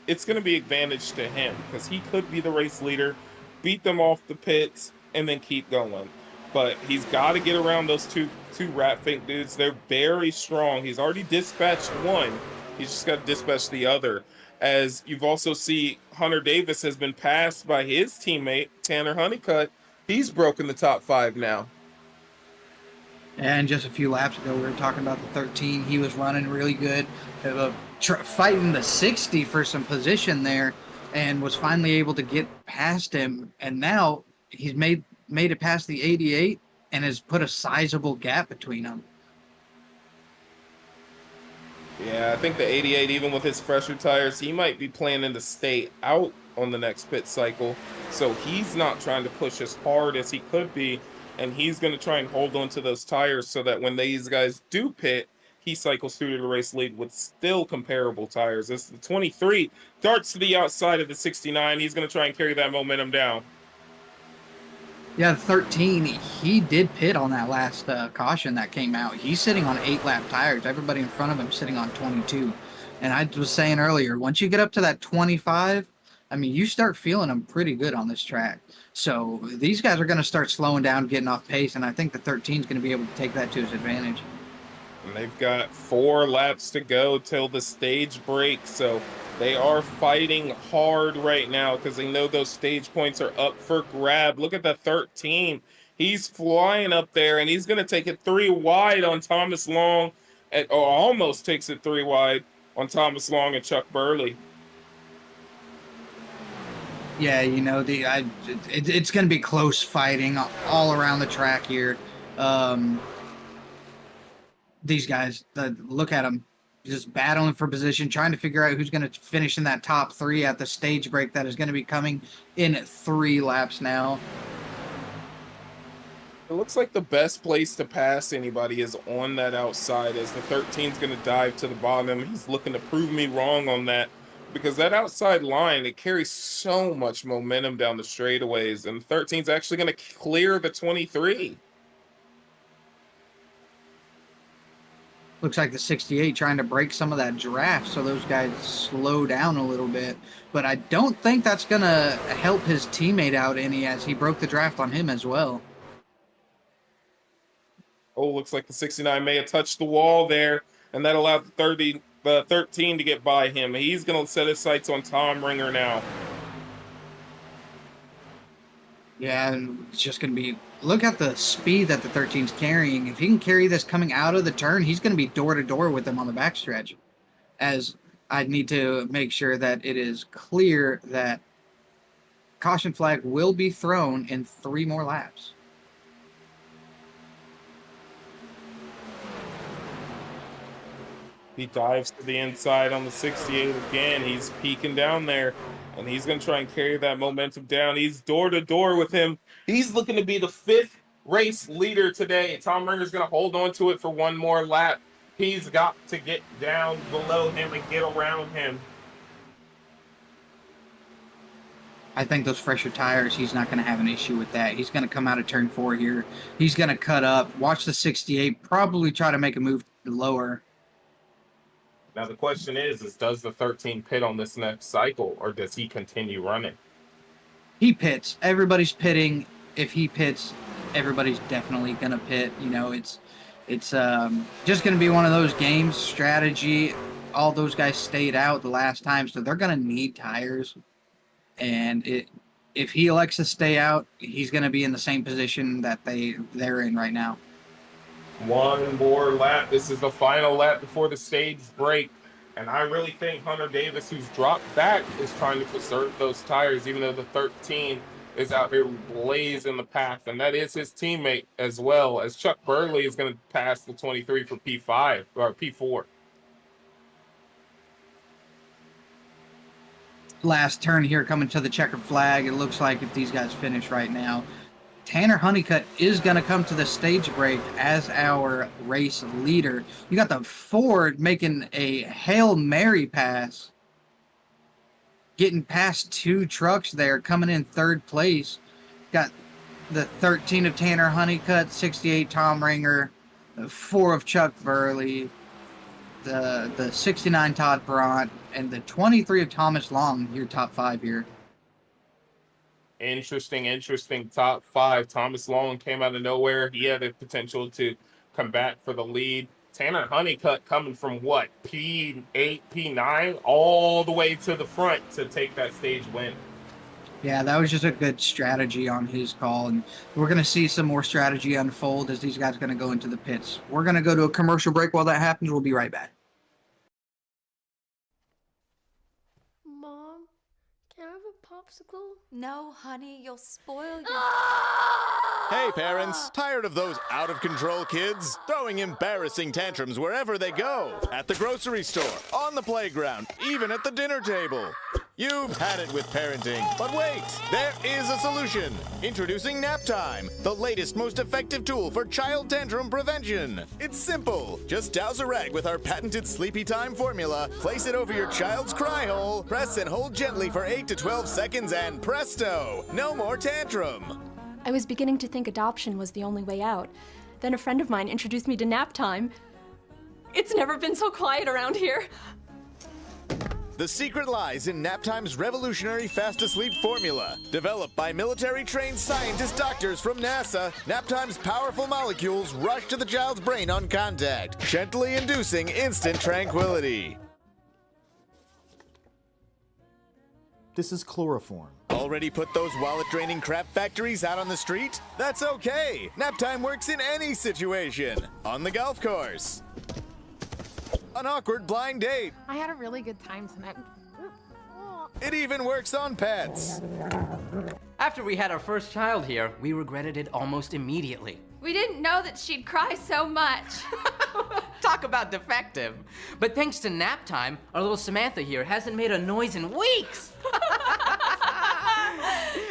it's going to be advantage to him, because he could be the race leader, beat them off the pits, and then keep going. But he's got to get around those two Rat Fink dudes. They're very strong. He's already dispatched one. He's just got to dispatch the other. As you've also see, Hunter Davis has been passed by his teammate, Tanner Honeycutt. He's broken the top 5 now. And just a few laps ago, we were talking about the 13. He was running really good, fighting the 60 for some position there, and was finally able to get past him. And now he's made it past the 88 and has put a sizable gap between them. Yeah, I think the 88, even with his fresher tires, he might be planning to stay out on the next pit cycle. So he's not trying to push as hard as he could be, and he's going to try and hold on to those tires so that when these guys do pit, he cycles through to the race lead with still comparable tires. This the 23 darts to the outside of the 69. He's going to try and carry that momentum down. Yeah, 13, he did pit on that last caution that came out. He's sitting on 8-lap tires. Everybody in front of him sitting on 22. And I was saying earlier, once you get up to that 25, I mean, you start feeling them pretty good on this track. So these guys are going to start slowing down, getting off pace, and I think the 13 is going to be able to take that to his advantage. And they've got 4 laps to go till the stage break, so they are fighting hard right now because they know those stage points are up for grab. Look at the 13. He's flying up there, and he's going to take it 3 wide on Thomas Long, or almost takes it 3 wide on Thomas Long and Chuck Burley. Yeah, you know, it's going to be close fighting all around the track here. These guys, look at them, just battling for position, trying to figure out who's going to finish in that top 3 at the stage break that is going to be coming in 3 laps now. It looks like the best place to pass anybody is on that outside, as the 13's going to dive to the bottom. He's looking to prove me wrong on that, because that outside line, it carries so much momentum down the straightaways, and the 13's actually going to clear the 23. Looks like the 68 trying to break some of that draft, so those guys slow down a little bit. But I don't think that's going to help his teammate out any, as he broke the draft on him as well. Oh, looks like the 69 may have touched the wall there, and that allowed the 13 to get by him. He's going to set his sights on Tom Ringer now. Yeah, and it's just going to be... Look at the speed that the 13's carrying. If he can carry this coming out of the turn, he's going to be door-to-door with them on the backstretch. As I need to make sure that it is clear that caution flag will be thrown in 3 more laps. He dives to the inside on the 68 again. He's peeking down there, and he's going to try and carry that momentum down. He's door-to-door with him. He's looking to be the 5th race leader today. Tom Ringer's going to hold on to it for 1 more lap. He's got to get down below him and get around him. I think those fresher tires, he's not going to have an issue with that. He's going to come out of turn 4 here. He's going to cut up, watch the 68, probably try to make a move lower. Now the question is does the 13 pit on this next cycle, or does he continue running? He pits. Everybody's pitting. If he pits, everybody's definitely going to pit. You know, it's just going to be one of those games, strategy. All those guys stayed out the last time, so they're going to need tires. And if he elects to stay out, he's going to be in the same position that they're in right now. 1 more lap. This is the final lap before the stage break. And I really think Hunter Davis, who's dropped back, is trying to preserve those tires, even though the 13 is out here blazing the path. And that is his teammate as well, as Chuck Burley is going to pass the 23 for P5 or P4. Last turn here coming to the checkered flag. It looks like if these guys finish right now, Tanner Honeycutt is going to come to the stage break as our race leader. You got the Ford making a Hail Mary pass, getting past 2 trucks there, coming in 3rd place. Got the 13 of Tanner Honeycutt, 68 Tom Ringer, 4 of Chuck Burley, the 69 Todd Perrant, and the 23 of Thomas Long, your top 5 here. Interesting top 5. Thomas Long came out of nowhere. He had the potential to come back for the lead. Tanner Honeycutt coming from what, P8, P9, all the way to the front to take that stage win. Yeah, that was just a good strategy on his call, and we're going to see some more strategy unfold as these guys are going to go into the pits. We're going to go to a commercial break. While that happens, we'll be right back. Mom, can I have a popsicle? No, honey, you'll spoil your... Hey, parents, tired of those out-of-control kids? Throwing embarrassing tantrums wherever they go. At the grocery store, on the playground, even at the dinner table. You've had it with parenting, but wait, there is a solution. Introducing Nap Time, the latest, most effective tool for child tantrum prevention. It's simple. Just douse a rag with our patented Sleepy Time formula, place it over your child's cry hole, press and hold gently for 8 to 12 seconds, and presto, no more tantrum. I was beginning to think adoption was the only way out. Then a friend of mine introduced me to Nap Time. It's never been so quiet around here. The secret lies in Naptime's revolutionary fast-asleep formula. Developed by military-trained scientist doctors from NASA, Naptime's powerful molecules rush to the child's brain on contact, gently inducing instant tranquility. This is chloroform. Already put those wallet-draining crap factories out on the street? That's okay! Naptime works in any situation. On the golf course. An awkward blind date. I had a really good time tonight. It even works on pets. After we had our first child here, we regretted it almost immediately. We didn't know that she'd cry so much. Talk about defective. But thanks to nap time, our little Samantha here hasn't made a noise in weeks.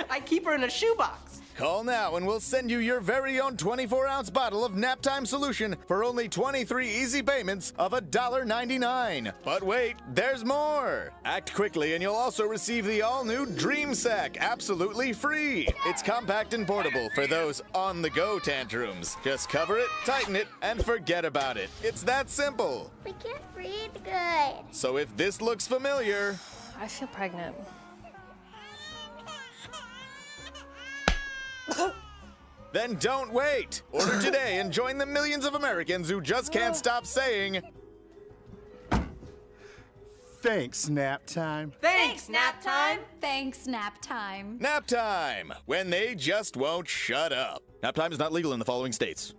I keep her in a shoebox. Call now and we'll send you your very own 24-ounce bottle of Naptime solution for only 23 easy payments of $1.99. But wait, there's more. Act quickly and you'll also receive the all-new Dream Sack absolutely free. It's compact and portable for those on-the-go tantrums. Just cover it, tighten it, and forget about it. It's that simple. We can't breathe good. So if this looks familiar... I feel pregnant. Then don't wait! Order today and join the millions of Americans who just can't stop saying... Thanks, nap time. Thanks, nap time. Thanks, nap time. Nap time! When they just won't shut up. Nap time is not legal in the following states.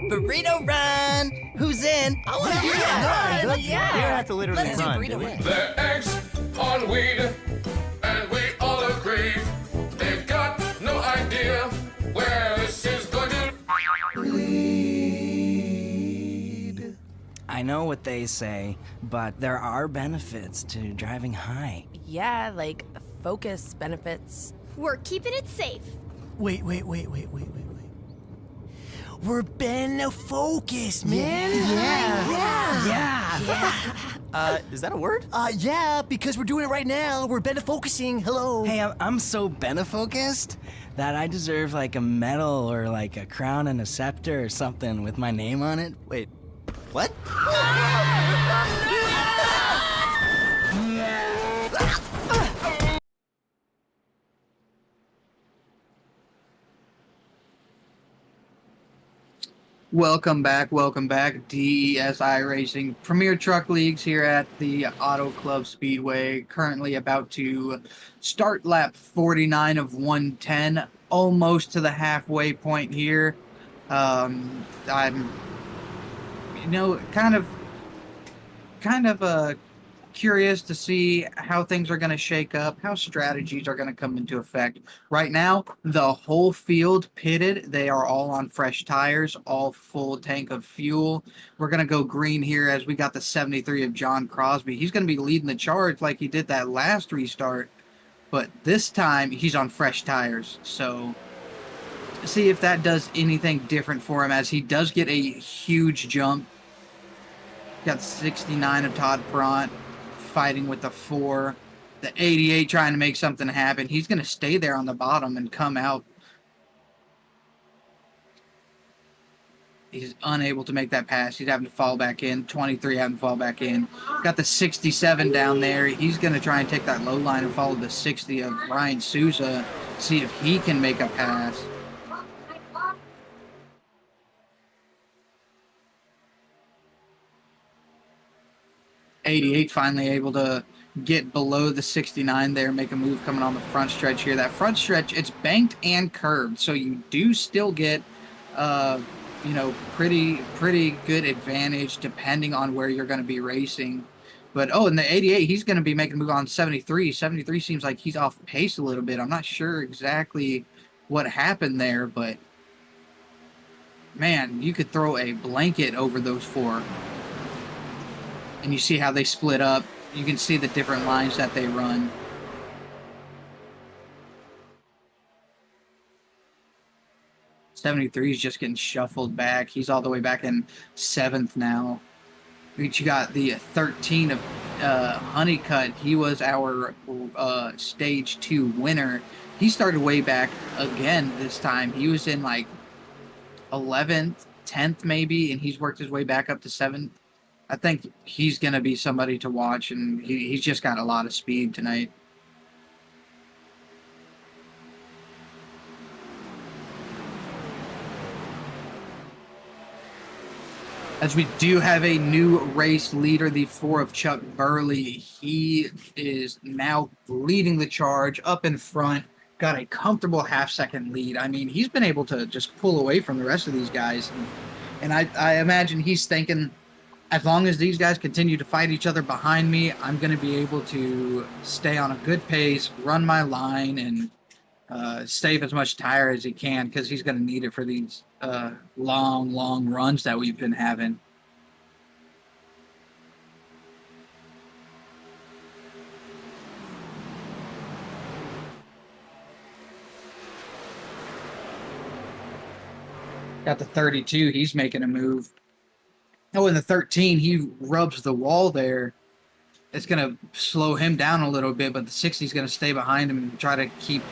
Burrito run! Who's in? I want to hear that. You don't have to literally Let's do run. burrito run. They're eggs on weed, and we all agree they've got no idea where this is going to lead. I know what they say, but there are benefits to driving high. Yeah, like focus benefits. We're keeping it safe. Wait. We're focused, man. Yeah. Is that a word? Yeah, because we're doing it right now. We're focusing. Hello. Hey, I'm so focused that I deserve like a medal or like a crown and a scepter or something with my name on it. Wait, what? Welcome back, DESI Racing. Premier Truck Leagues here at the Auto Club Speedway. Currently about to start lap 49 of 110, almost to the halfway point here. I'm, kind of curious to see how things are going to shake up, how strategies are going to come into effect. Right now, the whole field pitted. They are all on fresh tires, all full tank of fuel. We're going to go green here as we got the 73 of John Crosby. He's going to be leading the charge like he did that last restart, but this time he's on fresh tires. So see if that does anything different for him, as he does get a huge jump. Got 69 of Todd Bront fighting with the 4. The 88 trying to make something happen. He's going to stay there on the bottom and come out. He's unable to make that pass. He's having to fall back in. 23 having to fall back in. Got the 67 down there. He's going to try and take that low line and follow the 60 of Ryan Souza. See if he can make a pass. '88 finally able to get below the 69 there, make a move coming on the front stretch here. That front stretch, it's banked and curved, so you do still get, pretty good advantage depending on where you're going to be racing. But, oh, and the 88, he's going to be making a move on 73. 73 seems like he's off pace a little bit. I'm not sure exactly what happened there, but, man, you could throw a blanket over those four. And you see how they split up. You can see the different lines that they run. '73 is just getting shuffled back. He's all the way back in 7th now. You got the 13 of Honeycutt. He was our stage 2 winner. He started way back again this time. He was in like 11th, 10th maybe, and he's worked his way back up to 7th. I think he's going to be somebody to watch, and he's just got a lot of speed tonight. As we do have a new race leader, the 4 of Chuck Burley. He is now leading the charge up in front. Got a comfortable half-second lead. I mean, he's been able to just pull away from the rest of these guys. And I imagine he's thinking, as long as these guys continue to fight each other behind me, I'm going to be able to stay on a good pace, run my line, and save as much tire as he can, because he's going to need it for these long runs that we've been having. Got the 32, he's making a move. Oh, in the 13, he rubs the wall there. It's going to slow him down a little bit, but the 60 is going to stay behind him and try to keep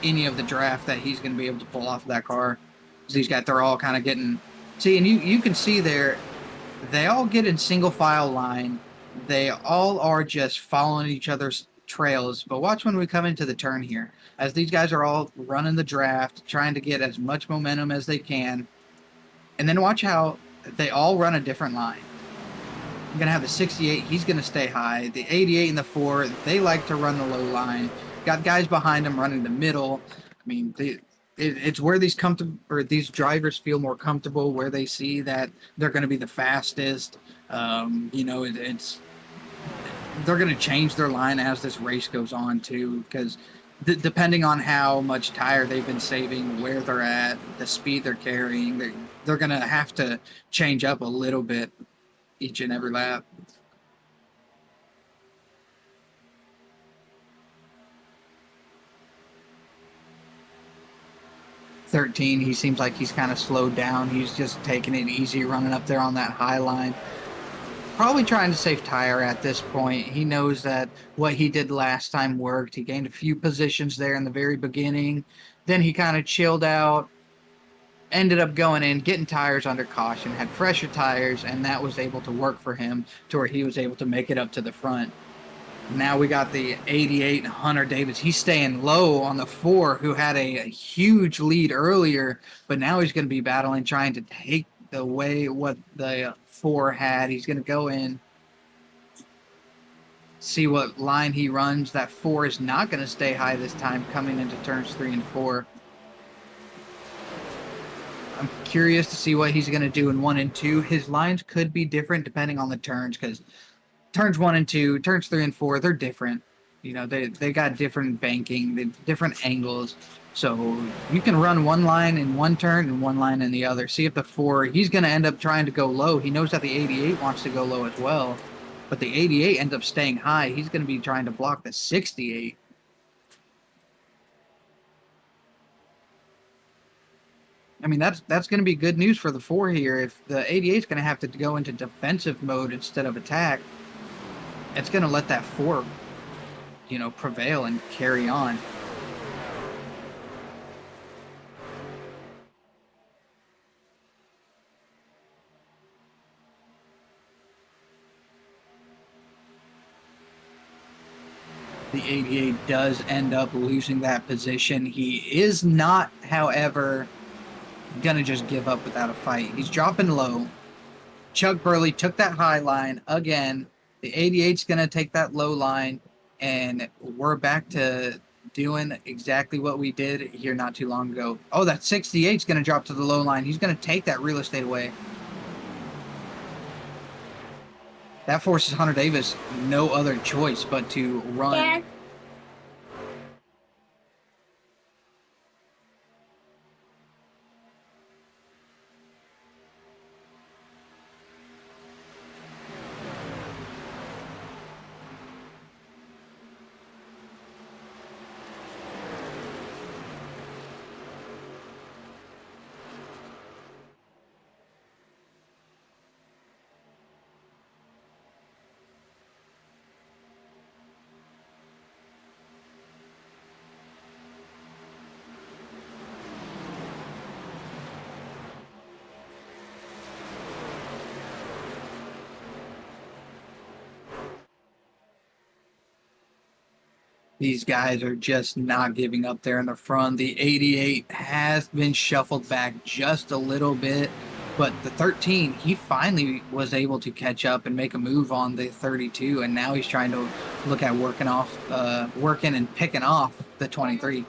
any of the draft that he's going to be able to pull off of that car. So these guys, they're all kind of getting... See, and you can see there, they all get in single file line. They all are just following each other's trails. But watch when we come into the turn here. As these guys are all running the draft, trying to get as much momentum as they can. And then watch how they all run a different line. I'm going to have the 68. He's going to stay high. The 88 and the 4, they like to run the low line. Got guys behind them running the middle. I mean, it's where these drivers feel more comfortable, where they see that they're going to be the fastest. You know, they're going to change their line as this race goes on too, because depending on how much tire they've been saving, where they're at, the speed they're carrying, they're going to have to change up a little bit each and every lap. '13, he seems like he's kind of slowed down. He's just taking it easy, running up there on that high line. Probably trying to save tire at this point. He knows that what he did last time worked. He gained a few positions there in the very beginning. Then he kind of chilled out, ended up going in, getting tires under caution, had fresher tires, and that was able to work for him to where he was able to make it up to the front. Now we got the 88 Hunter Davis. He's staying low on the 4, who had a huge lead earlier, but now he's going to be battling, trying to take away what the 4 had. He's going to go in, see what line he runs. That 4 is not going to stay high this time, coming into turns 3 and 4. I'm curious to see what he's going to do in 1 and 2. His lines could be different depending on the turns, because turns 1 and 2, turns 3 and 4, they're different. You know, they got different banking, different angles. So you can run one line in one turn and one line in the other. See if the 4, he's going to end up trying to go low. He knows that the 88 wants to go low as well. But the 88 ends up staying high. He's going to be trying to block the 68. I mean, that's going to be good news for the 4 here. If the 88 is going to have to go into defensive mode instead of attack, it's going to let that 4, you know, prevail and carry on. The 88 does end up losing that position. He is not, however, going to just give up without a fight. He's dropping low. Chuck Burley took that high line again. The 88's going to take that low line, and we're back to doing exactly what we did here not too long ago. Oh, that 68's going to drop to the low line. He's going to take that real estate away. that forces Hunter Davis no other choice but to run. Dad? These guys are just not giving up there in the front. The 88 has been shuffled back just a little bit, but the 13, he finally was able to catch up and make a move on the 32, and now he's trying to look at working and picking off the 23.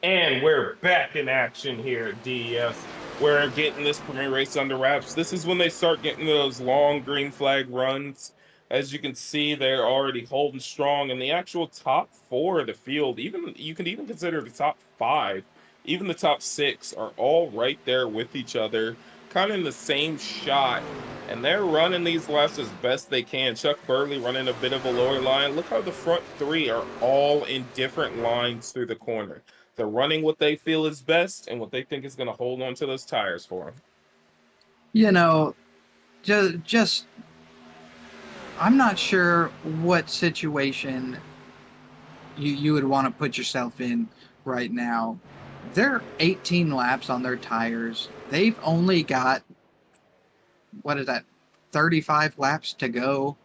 And we're back in action here at DES. We're getting this premier race under wraps. This is when they start getting those long green flag runs. As you can see, they're already holding strong in the actual top four of the field. Even you can even consider the top five, even the top six are all right there with each other, kind of in the same shot. And they're running these laps as best they can. Chuck Burley running a bit of a lower line. Look how the front three are all in different lines through the corner. They're running what they feel is best and what they think is going to hold on to those tires for them. You know, just I'm not sure what situation you would want to put yourself in right now. They're 18 laps on their tires. They've only got, what is that, 35 laps to go.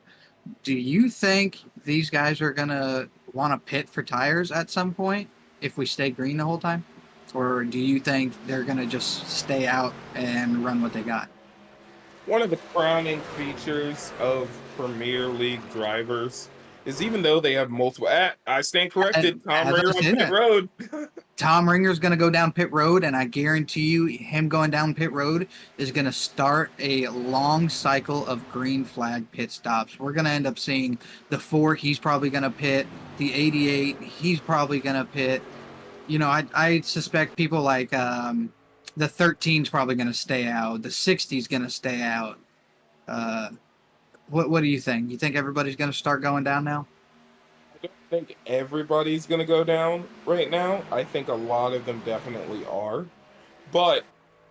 Do you think these guys are going to want to pit for tires at some point if we stay green the whole time? Or do you think they're going to just stay out and run what they got? One of the crowning features of Premier League drivers is even though they have multiple. I stand corrected. Tom As I Ringer on say pit that, road. Tom Ringer's going to go down pit road, and I guarantee you, him going down pit road is going to start a long cycle of green flag pit stops. We're going to end up seeing the 4, he's probably going to pit. The 88, he's probably going to pit. You know, I suspect people like the 13's probably going to stay out. The 60's going to stay out. What do you think? You think everybody's going to start going down now? I don't think everybody's going to go down right now. I think a lot of them definitely are. But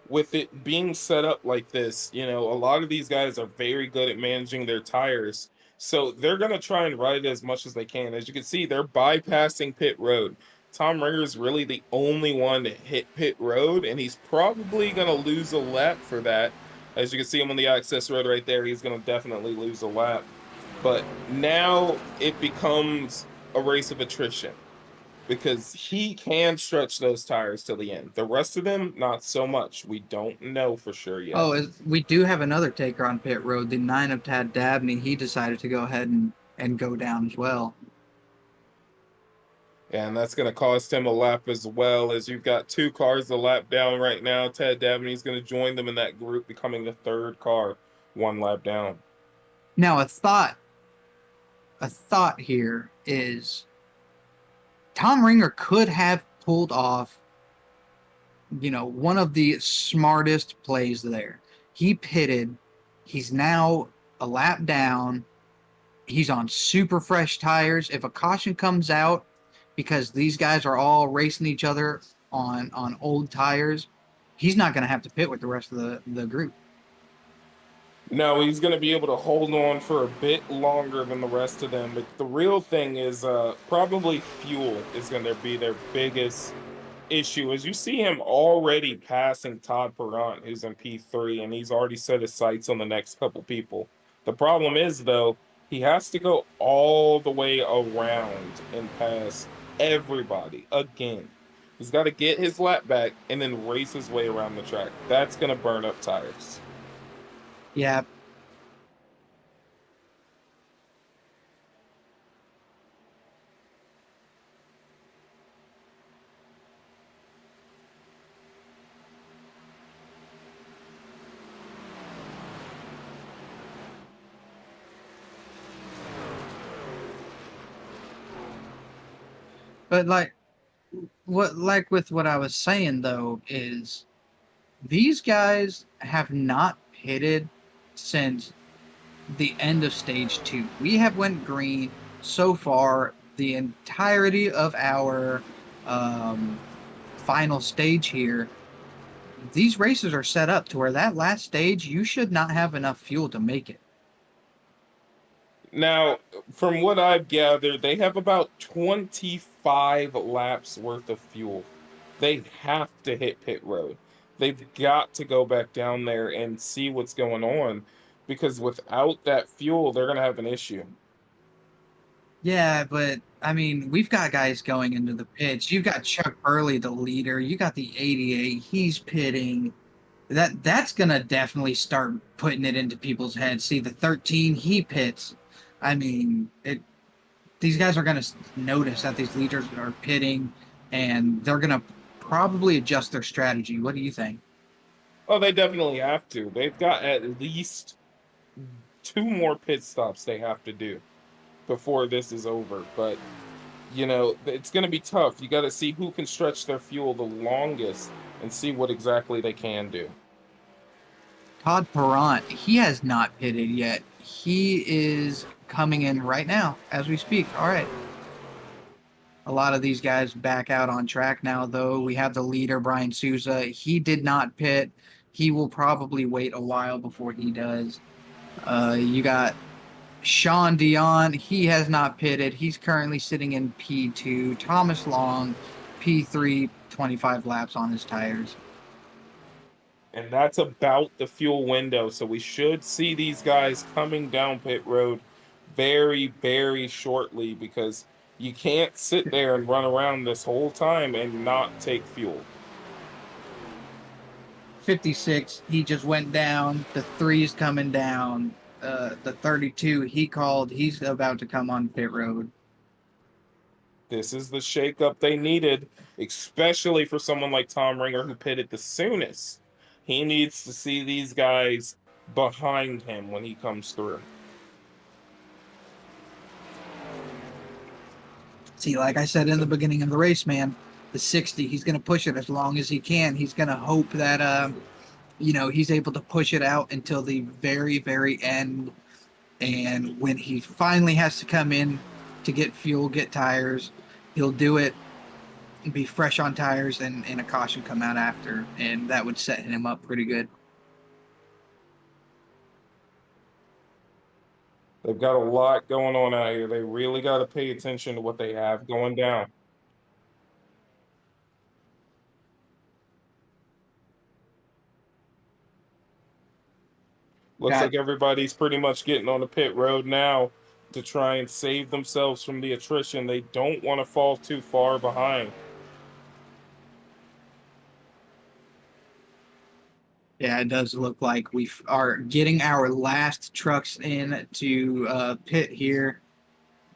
with it being set up like this, a lot of these guys are very good at managing their tires. So they're going to try and ride as much as they can. As you can see, they're bypassing pit road. Tom Ringer is really the only one to hit pit road, and he's probably going to lose a lap for that. As you can see him on the access road right there, he's going to definitely lose a lap. But now it becomes a race of attrition because he can stretch those tires to the end. The rest of them, not so much. We don't know for sure yet. Oh, we do have another taker on pit road. The 9 of Tad Dabney, he decided to go ahead and go down as well. And that's going to cost him a lap as well, as you've got 2 cars a lap down right now. Tad Dabney's going to join them in that group, becoming the 3rd car 1 lap down. Now, a thought here is Tom Ringer could have pulled off, one of the smartest plays there. He pitted. He's now a lap down. He's on super fresh tires. If a caution comes out, because these guys are all racing each other on old tires, he's not going to have to pit with the rest of the group. No, he's going to be able to hold on for a bit longer than the rest of them. But the real thing is probably fuel is going to be their biggest issue. As you see him already passing Todd Perrant, who's in P3, and he's already set his sights on the next couple people. The problem is, though, he has to go all the way around and pass everybody again. He's got to get his lap back and then race his way around the track. That's going to burn up tires. Yeah. But with what I was saying though is these guys have not pitted since the end of stage 2. We have went green so far the entirety of our final stage here. These races are set up to where that last stage you should not have enough fuel to make it. Now, from what I've gathered, they have about 25 laps worth of fuel. They have to hit pit road. They've got to go back down there and see what's going on, because without that fuel, they're going to have an issue. Yeah, but I mean, we've got guys going into the pits. You've got Chuck Burley, the leader. You got the 88. He's pitting. That's going to definitely start putting it into people's heads. See, the 13, he pits. I mean, these guys are going to notice that these leaders are pitting, and they're going to probably adjust their strategy. What do you think? Oh, they definitely have to. They've got at least 2 more pit stops they have to do before this is over. But, it's going to be tough. You got to see who can stretch their fuel the longest and see what exactly they can do. Todd Perrant, he has not pitted yet. He is coming in right now as we speak. All right. A lot of these guys back out on track now, though. We have the leader, Brian Souza. He did not pit. he will probably wait a while before he does. You got Sean Dion. He has not pitted. He's currently sitting in P2. Thomas Long, P3, 25 laps on his tires. And that's about the fuel window. So we should see these guys coming down pit road very, very shortly, because you can't sit there and run around this whole time and not take fuel. 56, he just went down. The 3's coming down. The 32, he called. He's about to come on pit road. This is the shakeup they needed, especially for someone like Tom Ringer, who pitted the soonest. He needs to see these guys behind him when he comes through. See, like I said in the beginning of the race, man, the 60, he's going to push it as long as he can. He's going to hope that, he's able to push it out until the very, very end. And when he finally has to come in to get fuel, get tires, he'll do it, be fresh on tires, and a caution come out after. And that would set him up pretty good. They've got a lot going on out here. They really got to pay attention to what they have going down. Looks like everybody's pretty much getting on the pit road now to try and save themselves from the attrition. They don't want to fall too far behind. Yeah, it does look like we are getting our last trucks in to pit here.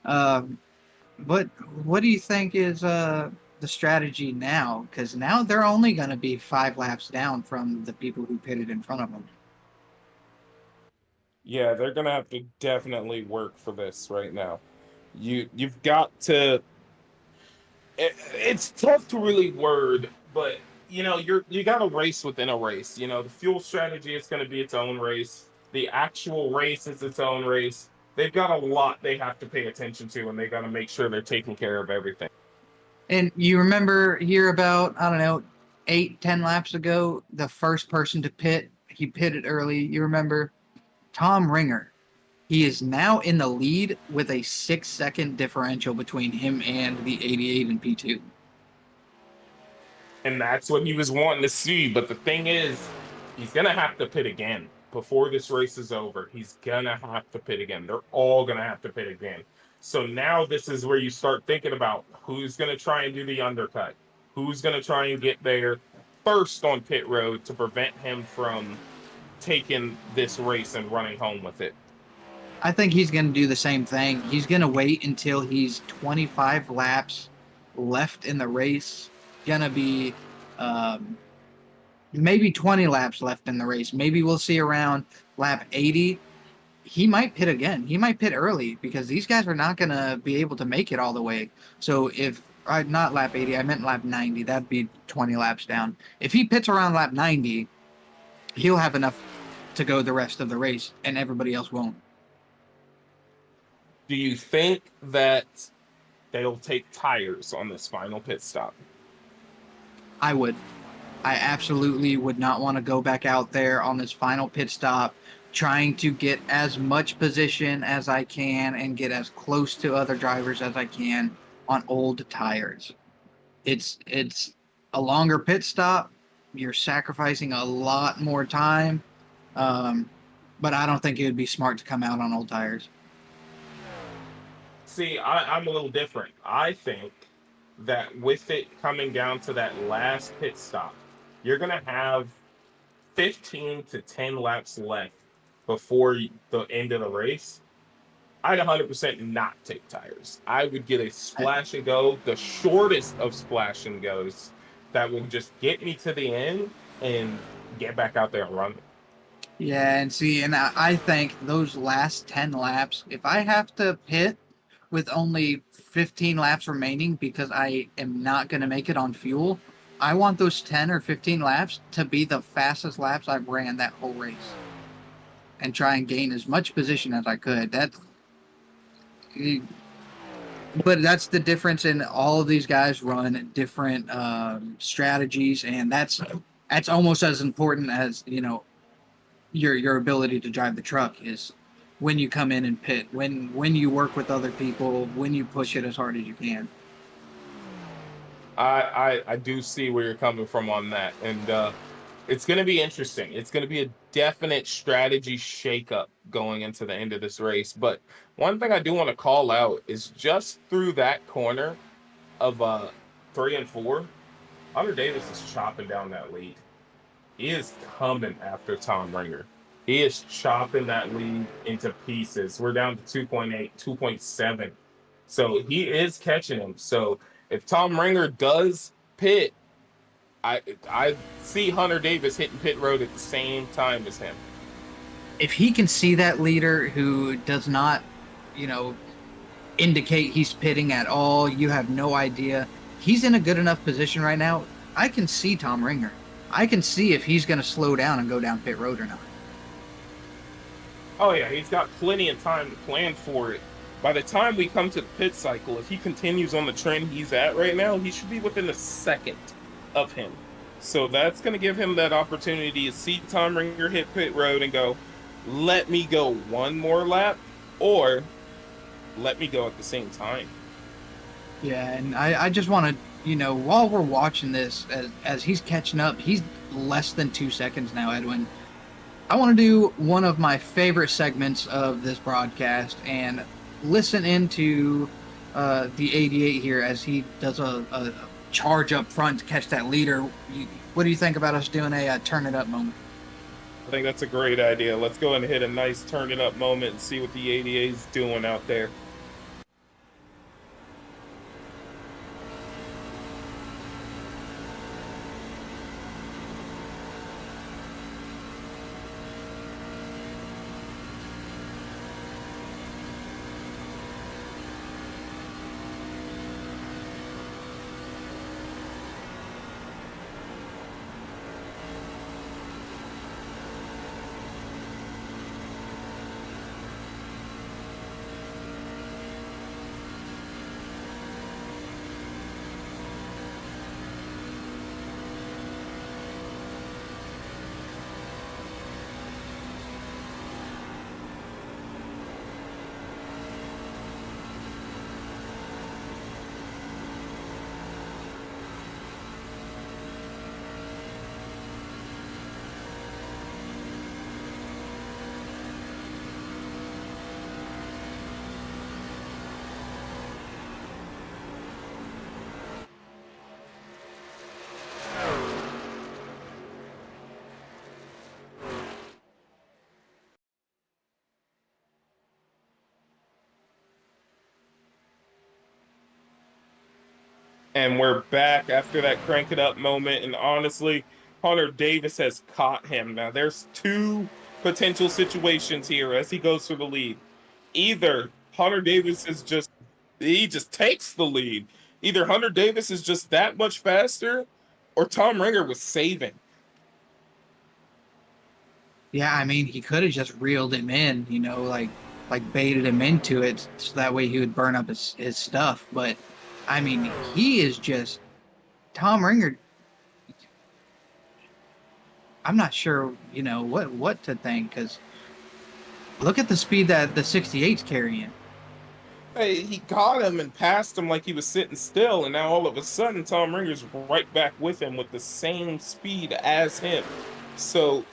But what do you think is the strategy now? Because now they're only going to be 5 laps down from the people who pitted in front of them. Yeah, they're going to have to definitely work for this right now. You've got to... It's tough to really word, but... you got to race within a race. The fuel strategy is going to be its own race. The actual race is its own race. They've got a lot they have to pay attention to, and they got to make sure they're taking care of everything. And you remember here about, 8-10 laps ago, the first person to pit, he pitted early. You remember Tom Ringer. He is now in the lead with a 6-second differential between him and the 88 and P2. And that's what he was wanting to see. But the thing is, he's going to have to pit again before this race is over. He's going to have to pit again. They're all going to have to pit again. So now this is where you start thinking about who's going to try and do the undercut. Who's going to try and get there first on pit road to prevent him from taking this race and running home with it. I think he's going to do the same thing. He's going to wait until he's 25 laps left in the race. Gonna be maybe 20 laps left in the race. Maybe we'll see around lap 80. He might pit again. He might pit early because these guys are not gonna be able to make it all the way. So if not lap 80, I meant lap 90. That'd be 20 laps down. If he pits around lap 90, he'll have enough to go the rest of the race, and everybody else won't. Do you think that they'll take tires on this final pit stop? I would. I absolutely would not want to go back out there on this final pit stop trying to get as much position as I can and get as close to other drivers as I can on old tires. It's a longer pit stop. You're sacrificing a lot more time. But I don't think it would be smart to come out on old tires. See, I'm a little different. I think that with it coming down to that last pit stop, you're going to have 15 to 10 laps left before the end of the race. I'd 100% not take tires. I would get a splash and go, the shortest of splash and goes that will just get me to the end and get back out there and run. Yeah, and see, and I think those last 10 laps, if I have to pit with only 15 laps remaining because I am not going to make it on fuel, I want those 10 or 15 laps to be the fastest laps I've ran that whole race and try and gain as much position as I could. But that's the difference in all of these guys run different strategies, and that's that's almost as important as, you know, your ability to drive the truck is when you come in and pit, when you work with other people, when you push it as hard as you can. I do see where you're coming from on that, and it's going to be interesting. It's going to be a definite strategy shakeup going into the end of this race. But one thing I do want to call out is just through that corner of 3 and 4, Hunter Davis is chopping down that lead. He is coming after Tom Ringer. He is chopping that lead into pieces. We're down to 2.8, 2.7. So he is catching him. So if Tom Ringer does pit, I see Hunter Davis hitting pit road at the same time as him. If he can see that leader who does not, you know, indicate he's pitting at all, you have no idea. He's in a good enough position right now. I can see Tom Ringer. I can see if he's going to slow down and go down pit road or not. Oh yeah, he's got plenty of time to plan for it. By the time we come to the pit cycle, if he continues on the trend he's at right now, he should be within a second of him. So that's going to give him that opportunity to see Tom Ringer hit pit road and go, let me go one more lap, or let me go at the same time. Yeah, and I just want to, you know, while we're watching this, as he's catching up, he's less than 2 seconds now, Edwin. I want to do one of my favorite segments of this broadcast and listen into the 88 here as he does a charge up front to catch that leader. What do you think about us doing a turn it up moment? I think that's a great idea. Let's go and hit a nice turn it up moment and see what the 88 is doing out there. And we're back after that crank it up moment. And honestly, Hunter Davis has caught him. Now, there's two potential situations here as he goes for the lead. Either Hunter Davis is he just takes the lead. Either Hunter Davis is just that much faster, or Tom Ringer was saving. Yeah, I mean, he could have just reeled him in, you know, like baited him into it so that way he would burn up his stuff. But I mean, he is just Tom Ringer. I'm not sure, you know, what to think, because look at the speed that the 68's carrying. Hey, he got him and passed him like he was sitting still, and now all of a sudden Tom Ringer's right back with him with the same speed as him. So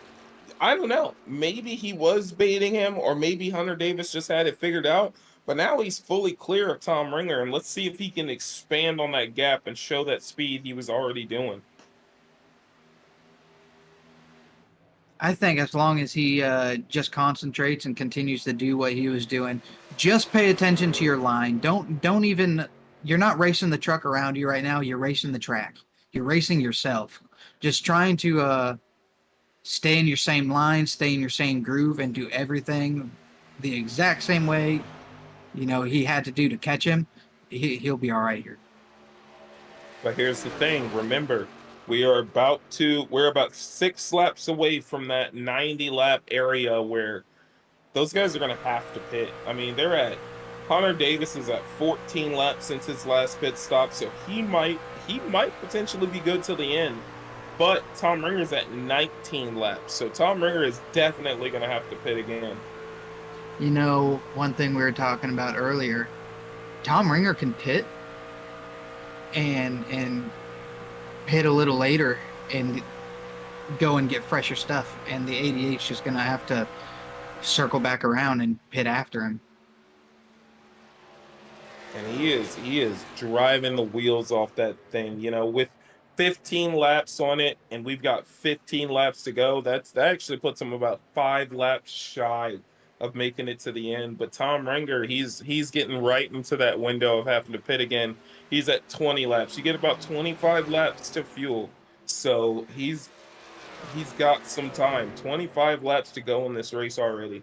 I don't know. Maybe he was baiting him, or maybe Hunter Davis just had it figured out. But now he's fully clear of Tom Ringer, and let's see if he can expand on that gap and show that speed he was already doing. I think as long as he just concentrates and continues to do what he was doing, just pay attention to your line. Don't even. You're not racing the truck around you right now. You're racing the track. You're racing yourself. Just trying to stay in your same line, stay in your same groove, and do everything the exact same way, you know, he had to do to catch him. He'll be all right here. But here's the thing. Remember, we're about 6 laps away from that 90 lap area where those guys are going to have to pit. I mean, Hunter Davis is at 14 laps since his last pit stop, so he might potentially be good till the end. but Tom Ringer's at 19 laps, so Tom Ringer is definitely going to have to pit again. You know, one thing we were talking about earlier, Tom Ringer can pit and pit a little later and go and get fresher stuff, and the 88's just going to have to circle back around and pit after him. And he is driving the wheels off that thing, you know, with 15 laps on it, and we've got 15 laps to go. That actually puts him about 5 laps shy of making it to the end. But Tom Ringer, he's getting right into that window of having to pit again. He's at 20 laps. You get about 25 laps to fuel. So he's got some time. 25 laps to go in this race already.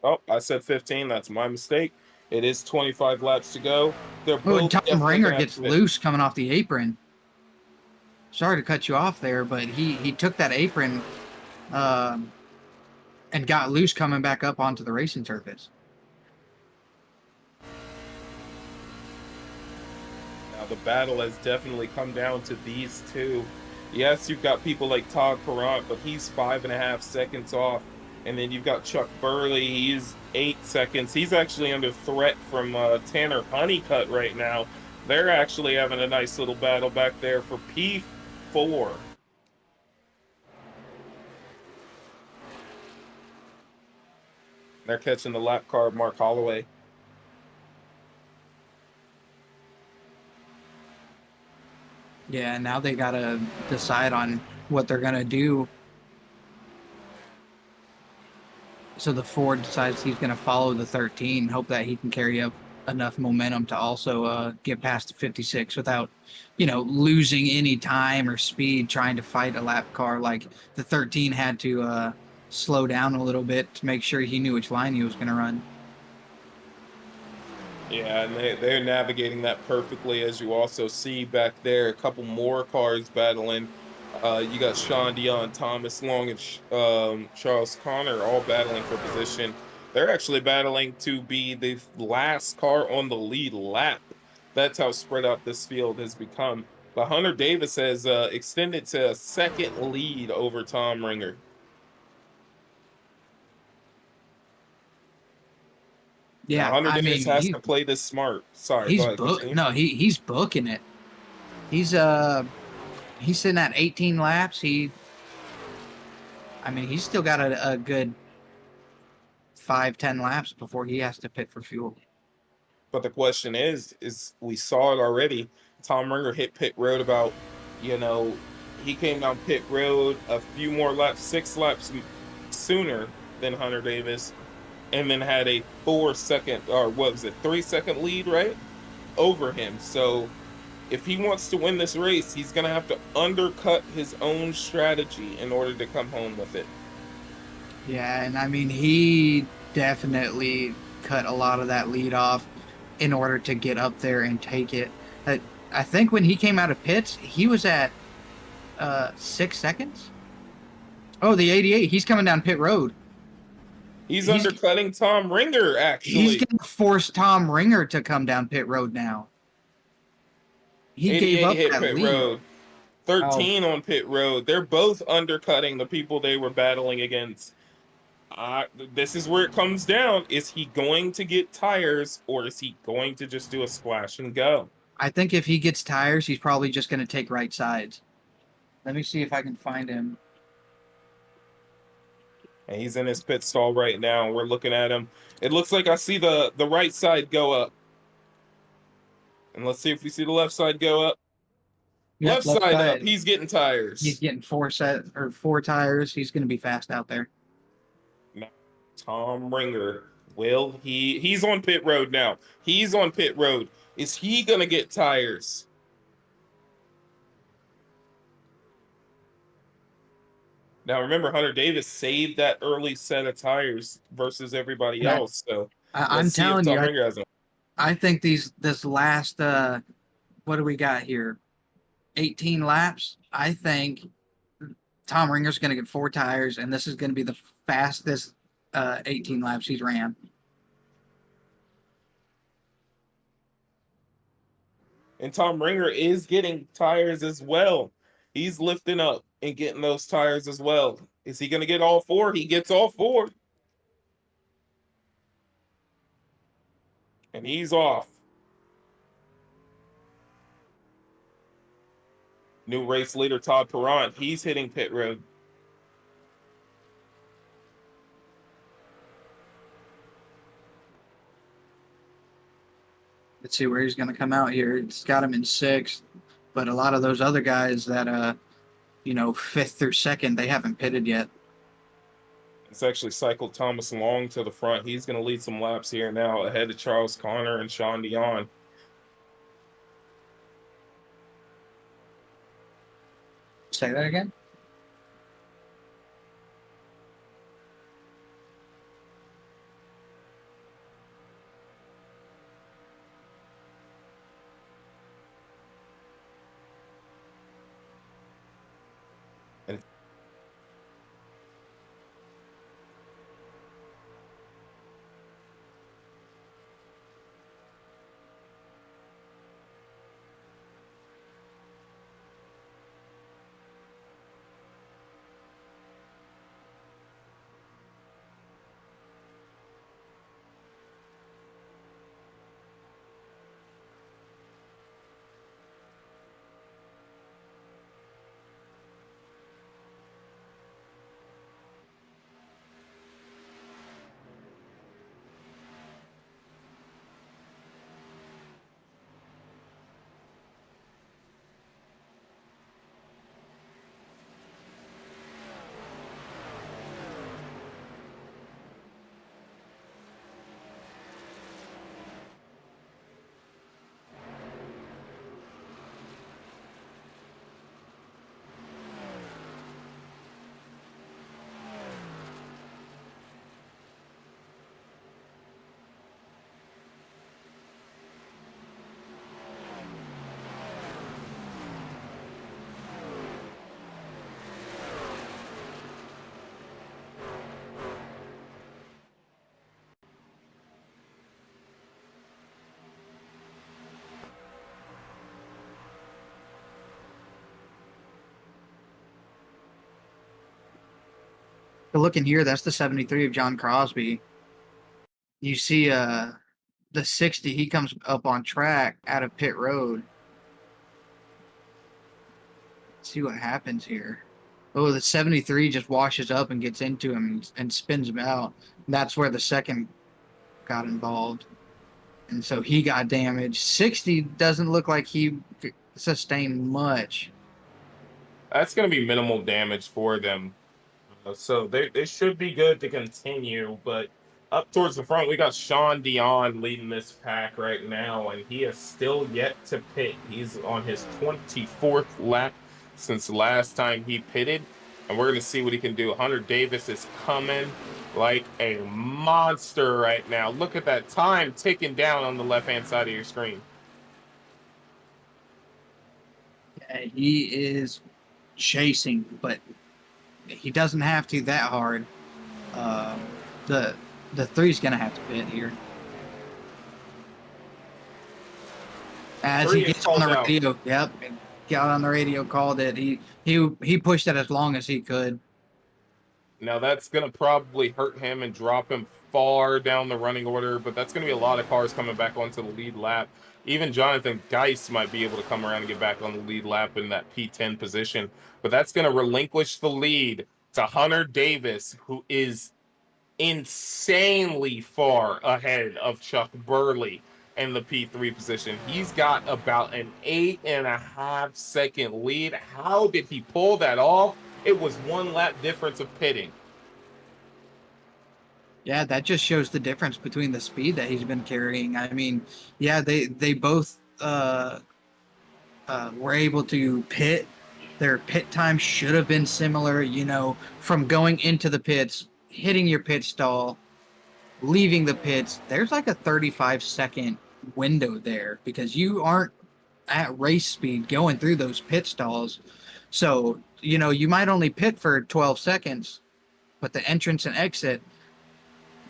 Oh, I said 15. That's my mistake. It is 25 laps to go. They're both Tom Ringer gets loose coming off the apron. Sorry to cut you off there, but he took that apron and got loose coming back up onto the racing surface. Now the battle has definitely come down to these two. Yes, you've got people like Todd Perrant, but he's 5.5 seconds off. And then you've got Chuck Burley. He's 8 seconds. He's actually under threat from Tanner Honeycutt right now. They're actually having a nice little battle back there for P4. They're catching the lap car of Mark Holloway. Yeah, now they got to decide on what they're going to do. So the Ford decides he's going to follow the 13, hope that he can carry up enough momentum to also get past the 56 without, you know, losing any time or speed trying to fight a lap car. Like the 13 had to slow down a little bit to make sure he knew which line he was going to run. Yeah, and they're navigating that perfectly, as you also see back there. A couple more cars battling. You got Sean Dion, Thomas Long, and Charles Connor all battling for position. They're actually battling to be the last car on the lead lap. That's how spread out this field has become. But Hunter Davis has extended to a second lead over Tom Ringer. Yeah, now, Hunter Davis has to play this smart. Sorry, he's go ahead. he's booking it. He's sitting at 18 laps. He's still got a good 5-10 laps before he has to pit for fuel. But the question is we saw it already. Tom Ringer hit pit road about, he came down pit road a few more laps, 6 laps sooner than Hunter Davis, and then had a 3-second lead, right? Over him. So if he wants to win this race, he's going to have to undercut his own strategy in order to come home with it. Yeah, and he definitely cut a lot of that lead off in order to get up there and take it. I think when he came out of pits, he was at 6 seconds. Oh, the 88. He's coming down pit road. He's undercutting Tom Ringer, actually. He's going to force Tom Ringer to come down pit road now. He gave up hit that pit lead. road. 13 on pit road. They're both undercutting the people they were battling against. This is where it comes down. Is he going to get tires, or is he going to just do a splash and go? I think if he gets tires, he's probably just going to take right sides. Let me see if I can find him. And he's in his pit stall right now. We're looking at him. It looks like I see the right side go up. And let's see if we see the left side go up. Yep, left side up. He's getting tires. He's getting 4 tires. He's going to be fast out there. Now, Tom Ringer, he's on pit road now. He's on pit road. Is he going to get tires? Now, remember, Hunter Davis saved that early set of tires versus everybody else. So I'm telling you, I think this last, what do we got here? 18 laps. I think Tom Ringer's going to get 4 tires, and this is going to be the fastest 18 laps he's ran. And Tom Ringer is getting tires as well. He's lifting up and getting those tires as well. Is he going to get all four? He gets all four. And he's off. New race leader Todd Perrant, he's hitting pit road. Let's see where he's going to come out here. It's got him in 6th, but a lot of those other guys that, 5th through 2nd, they haven't pitted yet. It's actually cycled Thomas Long to the front. He's going to lead some laps here now ahead of Charles Connor and Sean Dion. Say that again? But looking here, that's the 73 of John Crosby. You see the 60, he comes up on track out of pit road. Let's see what happens here. Oh, the 73 just washes up and gets into him and spins him out. That's where the second got involved. And so he got damaged. 60 doesn't look like he sustained much. That's going to be minimal damage for them. So they should be good to continue. But up towards the front, we got Sean Dion leading this pack right now, and he is still yet to pit. He's on his 24th lap since the last time he pitted, and we're going to see what he can do. Hunter Davis is coming like a monster right now. Look at that time ticking down on the left-hand side of your screen. Yeah, he is chasing, but he doesn't have to that hard. The 3's going to have to pit here. As he gets on the radio, yep, got on the radio, called it. He pushed it as long as he could. Now that's going to probably hurt him and drop him far down the running order, but that's going to be a lot of cars coming back onto the lead lap. Even Jonathan Geist might be able to come around and get back on the lead lap in that P10 position, but that's going to relinquish the lead to Hunter Davis, who is insanely far ahead of Chuck Burley in the P3 position. He's got about an 8.5 second lead. How did he pull that off? It was 1 lap difference of pitting. Yeah, that just shows the difference between the speed that he's been carrying. I mean, yeah, they both were able to pit. Their pit time should have been similar, from going into the pits, hitting your pit stall, leaving the pits. There's like a 35-second window there because you aren't at race speed going through those pit stalls. So, you might only pit for 12 seconds, but the entrance and exit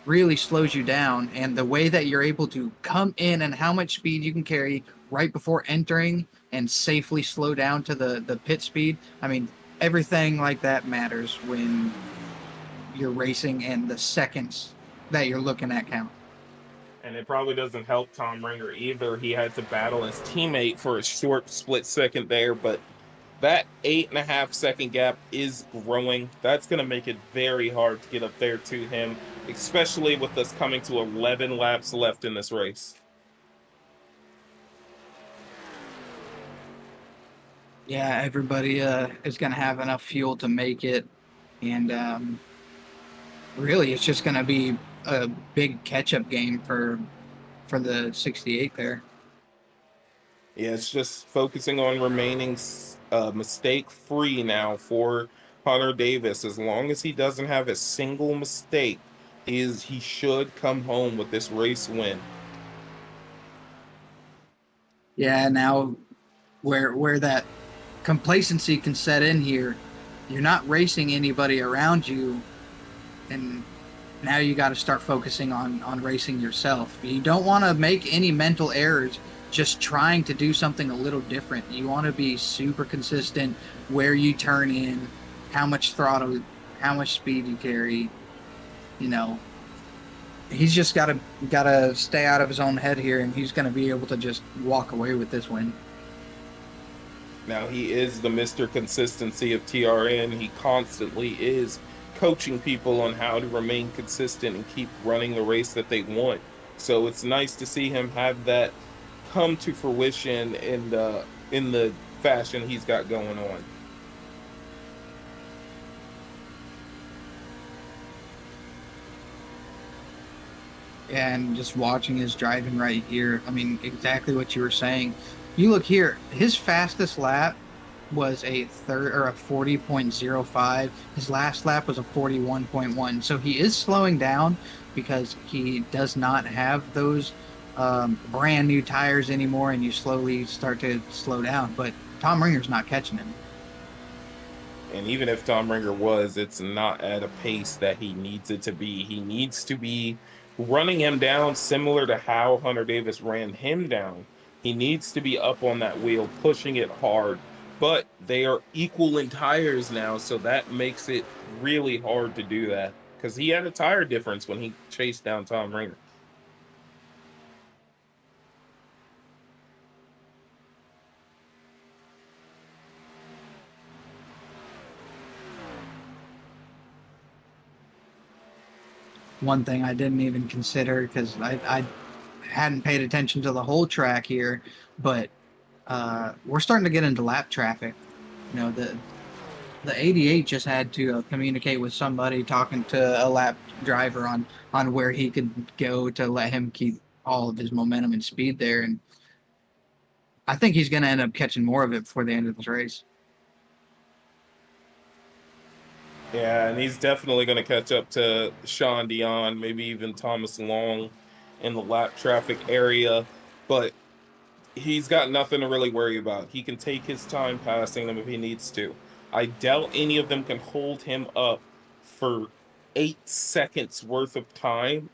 really slows you down. And the way that you're able to come in and how much speed you can carry right before entering and safely slow down to the pit speed. I mean, everything like that matters when you're racing and the seconds that you're looking at count. And it probably doesn't help Tom Ringer either. He had to battle his teammate for a short split second there, but that 8.5 second gap is growing. That's going to make it very hard to get up there to him, especially with us coming to 11 laps left in this race. Yeah, everybody is going to have enough fuel to make it. And really, it's just going to be a big catch-up game for the 68 there. Yeah, it's just focusing on remaining mistake-free now for Hunter Davis. As long as he doesn't have a single mistake, he should come home with this race win. Yeah, now where that complacency can set in here, you're not racing anybody around you, and now you got to start focusing on racing yourself. You don't want to make any mental errors just trying to do something a little different. You want to be super consistent where you turn in, how much throttle, how much speed you carry. You know, he's just got to stay out of his own head here, and he's going to be able to just walk away with this win. Now, he is the Mr. Consistency of TRN. He constantly is coaching people on how to remain consistent and keep running the race that they want. So it's nice to see him have that come to fruition in the fashion he's got going on. Yeah, and just watching his driving right here, I mean, exactly what you were saying. You look here, his fastest lap was a 40.05. His last lap was a 41.1. So he is slowing down because he does not have those brand new tires anymore, and you slowly start to slow down. But Tom Ringer's not catching him. And even if Tom Ringer was, it's not at a pace that he needs it to be. He needs to be running him down similar to how Hunter Davis ran him down. He needs to be up on that wheel, pushing it hard. But they are equal in tires now, so that makes it really hard to do that. Because he had a tire difference when he chased down Tom Ringer. One thing I didn't even consider, because I hadn't paid attention to the whole track here, but we're starting to get into lap traffic. You know, the 88 just had to communicate with somebody, talking to a lap driver on where he could go to let him keep all of his momentum and speed there. And I think he's going to end up catching more of it before the end of this race. Yeah, and he's definitely going to catch up to Sean Dion, maybe even Thomas Long in the lap traffic area. But he's got nothing to really worry about. He can take his time passing them if he needs to. I doubt any of them can hold him up for 8 seconds worth of time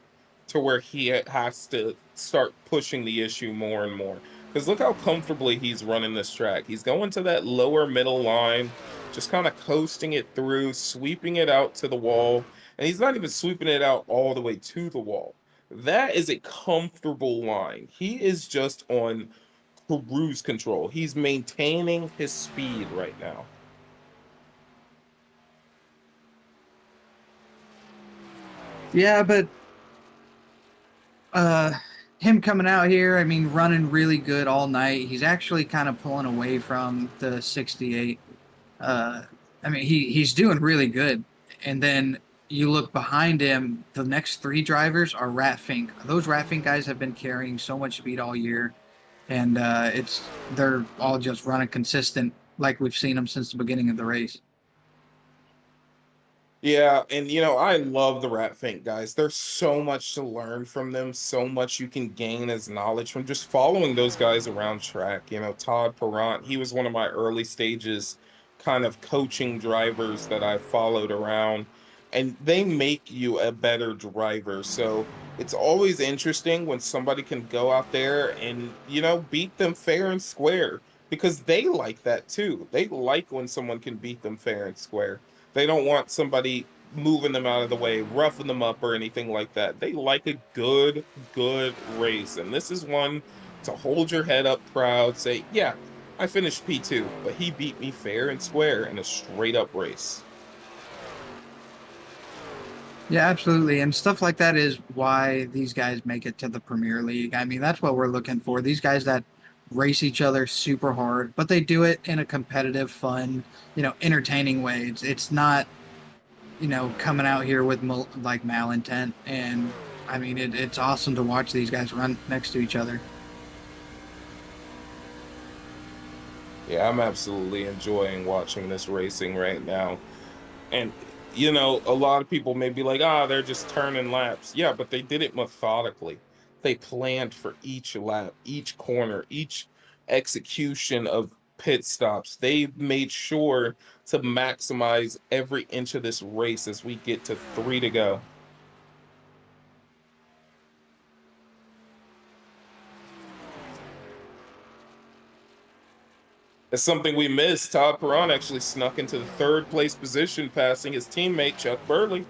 to where he has to start pushing the issue more and more. Because look how comfortably he's running this track. He's going to that lower middle line, just kind of coasting it through, sweeping it out to the wall. And he's not even sweeping it out all the way to the wall. That is a comfortable line. He is just on cruise control. He's maintaining his speed right now. Yeah, but him coming out here, I mean, running really good all night. He's actually kind of pulling away from the 68. I mean, he's doing really good. And then you look behind him, the next 3 drivers are Rat Fink. Those Rat Fink guys have been carrying so much speed all year. And they're all just running consistent like we've seen them since the beginning of the race. Yeah, and you know, I love the Rat Fink guys. There's so much to learn from them, so much you can gain as knowledge from just following those guys around track. You know, Todd Perrant, he was one of my early stages kind of coaching drivers that I followed around. and they make you a better driver. So it's always interesting when somebody can go out there and, beat them fair and square, because they like that too. They like when someone can beat them fair and square. They don't want somebody moving them out of the way, roughing them up, or anything like that. They like a good race. And this is one to hold your head up proud, say, yeah, I finished P2, but he beat me fair and square in a straight up race. Yeah, absolutely. And stuff like that is why these guys make it to the Premier League. I mean, that's what we're looking for. These guys that race each other super hard, but they do it in a competitive, fun, entertaining way. It's not, coming out here with like malintent. And I mean, it's awesome to watch these guys run next to each other. Yeah, I'm absolutely enjoying watching this racing right now. And, a lot of people may be like, they're just turning laps. Yeah, but they did it methodically. They planned for each lap, each corner, each execution of pit stops. They made sure to maximize every inch of this race as we get to 3 to go. It's something we missed. Todd Perron actually snuck into the 3rd place position, passing his teammate Chuck Burley.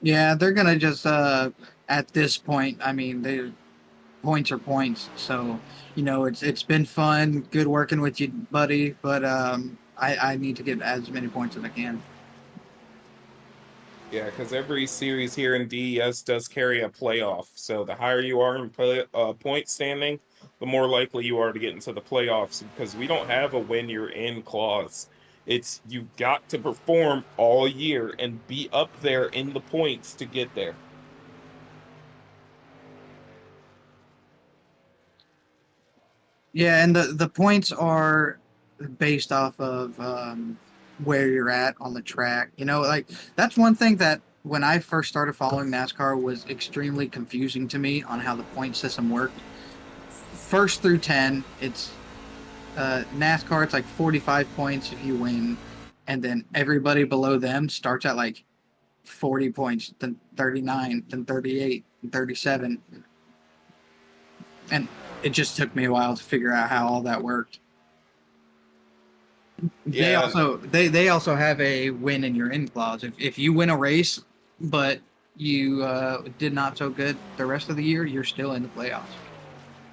Yeah, they're gonna just at this point, I mean, they points are points. So, it's been fun, good working with you, buddy, but I need to get as many points as I can. Yeah, because every series here in DES does carry a playoff. So the higher you are in point standing, the more likely you are to get into the playoffs, because we don't have a win you're in clause. It's you've got to perform all year and be up there in the points to get there. Yeah, and the points are based off of where you're at on the track. Like that's one thing that when I first started following NASCAR was extremely confusing to me on how the point system worked. First through 10, it's NASCAR. It's like 45 points if you win, and then everybody below them starts at like 40 points, then 39, then 38, then 37, and it just took me a while to figure out how all that worked. Yeah. They also have a win in your in clause. If you win a race, but you did not so good the rest of the year, you're still in the playoffs.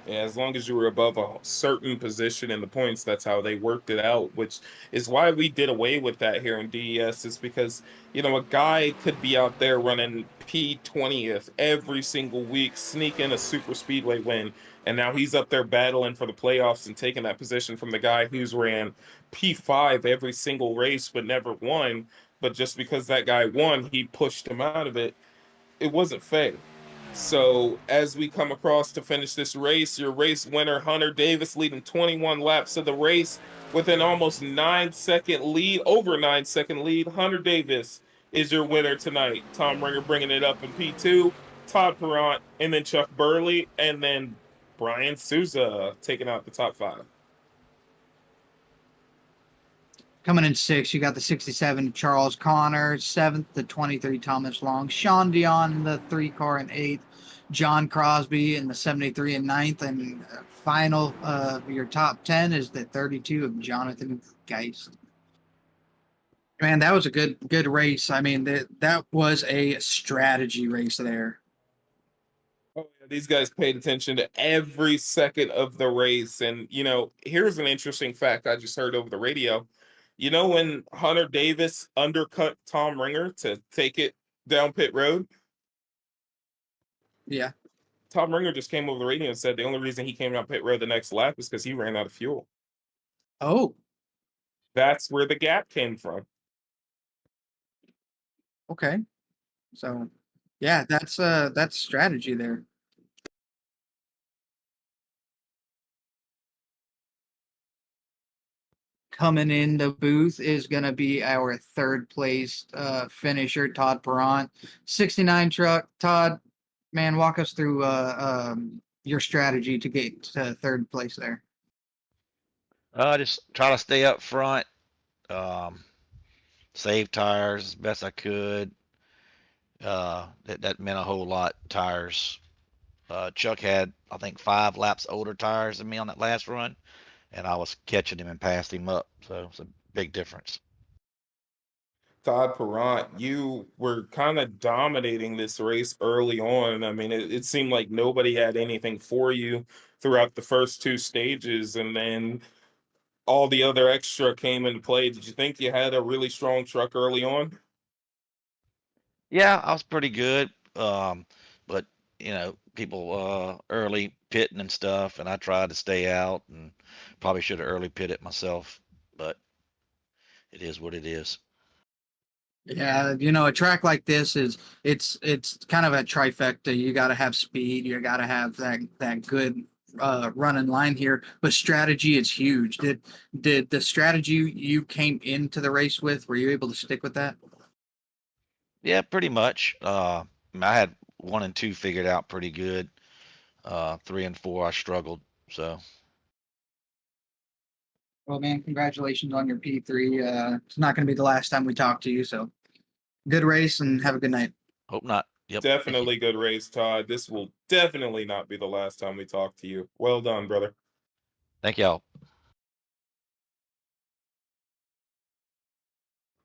Yeah, as long as you were above a certain position in the points, that's how they worked it out, which is why we did away with that here in DES, is because, a guy could be out there running P20th every single week, sneak in a super speedway win, and now he's up there battling for the playoffs and taking that position from the guy who's ran P5 every single race but never won. But just because that guy won, he pushed him out of it. It wasn't fair. So as we come across to finish this race, your race winner, Hunter Davis, leading 21 laps of the race with an almost 9-second lead, over 9-second lead. Hunter Davis is your winner tonight. Tom Ringer bringing it up in P2, Todd Perrant, and then Chuck Burley, and then Brian Souza taking out the top 5. Coming in 6th, you got the 67 Charles Connor, 7th the 23 Thomas Long, Sean Dion in the 3 car in 8th, John Crosby in the 73 and 9th, and final your top 10 is the 32 of Jonathan Geist. Man, that was a good race. I mean, that was a strategy race there. Oh, yeah, these guys paid attention to every second of the race. And, here's an interesting fact I just heard over the radio. When Hunter Davis undercut Tom Ringer to take it down pit road? Yeah. Tom Ringer just came over the radio and said the only reason he came down pit road the next lap is because he ran out of fuel. Oh. That's where the gap came from. Okay. So, yeah, that's strategy there. Coming in the booth is going to be our 3rd place finisher, Todd Perrant. 69 truck. Todd, man, walk us through your strategy to get to 3rd place there. Just try to stay up front. saved tires as best I could. That meant a whole lot. Tires. Chuck had, I think, 5 laps older tires than me on that last run, and I was catching him and passed him up. So it's a big difference. Todd Perrant, you were kind of dominating this race early on. I mean, it seemed like nobody had anything for you throughout the first 2 stages, and then all the other extra came into play. Did you think you had a really strong truck early on? Yeah, I was pretty good. But people early pitting and stuff, and I tried to stay out, and probably should have early pitted myself, but it is what it is. Yeah, a track like this it's kind of a trifecta. You got to have speed, you got to have that good running line here, but strategy is huge. Did the strategy you came into the race with, were you able to stick with that? Yeah, pretty much. I had 1 and 2 figured out pretty good. 3 and 4 I struggled. So Well, man, congratulations on your P3. It's not going to be the last time we talk to you, so good race and have a good night. hope not. Yep. Definitely good race, Todd. This will definitely not be the last time we talk to you. Well done, brother. Thank y'all.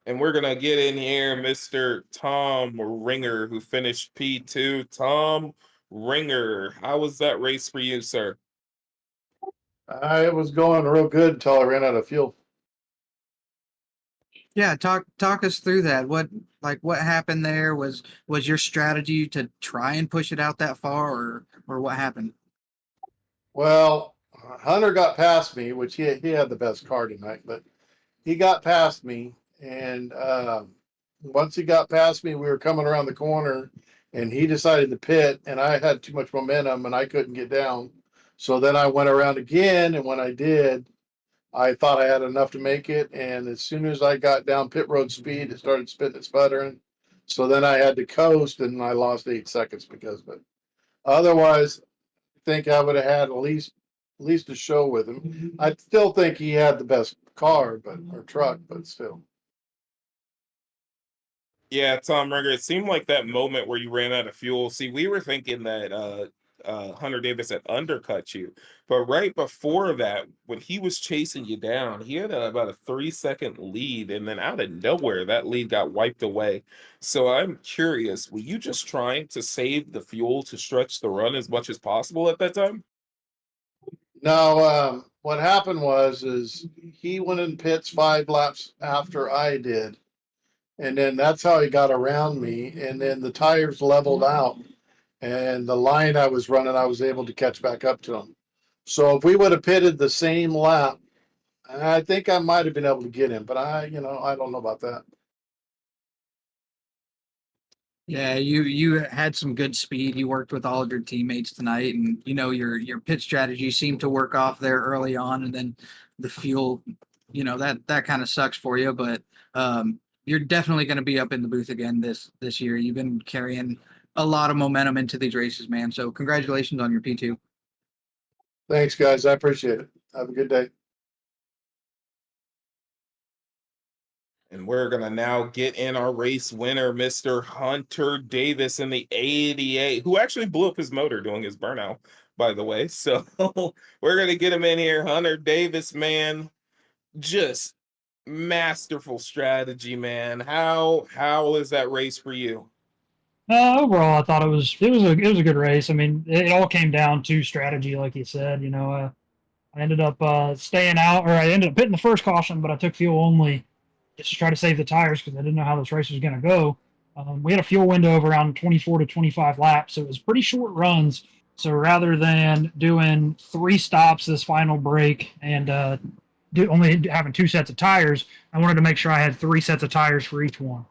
And we're going to get in here, Mr. Tom Ringer, who finished P2. Tom Ringer, how was that race for you, sir? It was going real good until I ran out of fuel. Yeah, talk us through that. What happened there? Was your strategy to try and push it out that far, or what happened? Well, Hunter got past me, which he had the best car tonight, but he got past me, and once he got past me, we were coming around the corner, and he decided to pit, and I had too much momentum, and I couldn't get down. So then I went around again, and when I did, I thought I had enough to make it, and as soon as I got down pit road speed, it started spitting and sputtering. So then I had to coast, and I lost 8 seconds because of it. Otherwise, I think I would have had at least a show with him. I still think he had the best car, or truck, but still. Yeah, Tom Ringer, it seemed like that moment where you ran out of fuel. See, we were thinking that Hunter Davis had undercut you, but right before that, when he was chasing you down, he had about a 3-second lead, and then out of nowhere, that lead got wiped away. So I'm curious, were you just trying to save the fuel to stretch the run as much as possible at that time? No, what happened is he went in pits 5 laps after I did. And then that's how he got around me. And then the tires leveled out. And the line I was running, I was able to catch back up to him. So if we would have pitted the same lap, I think I might have been able to get him. But I don't know about that. Yeah, you had some good speed. You worked with all of your teammates tonight, and your pit strategy seemed to work off there early on, and then the fuel, that kind of sucks for you. But you're definitely going to be up in the booth again this year. You've been carrying a lot of momentum into these races, man. So congratulations on your P2. Thanks, guys. I appreciate it. Have a good day. And we're going to now get in our race winner, Mr. Hunter Davis in the 88, who actually blew up his motor doing his burnout, by the way. So we're going to get him in here. Hunter Davis, man, just masterful strategy, man. How is that race for you? Overall, I thought it was a good race. I mean, it all came down to strategy, like you said. I ended up staying out, or I ended up hitting the first caution, but I took fuel only just to try to save the tires because I didn't know how this race was going to go. We had a fuel window of around 24 to 25 laps, so it was pretty short runs. So rather than doing 3 stops this final break and only having 2 sets of tires, I wanted to make sure I had 3 sets of tires for each one.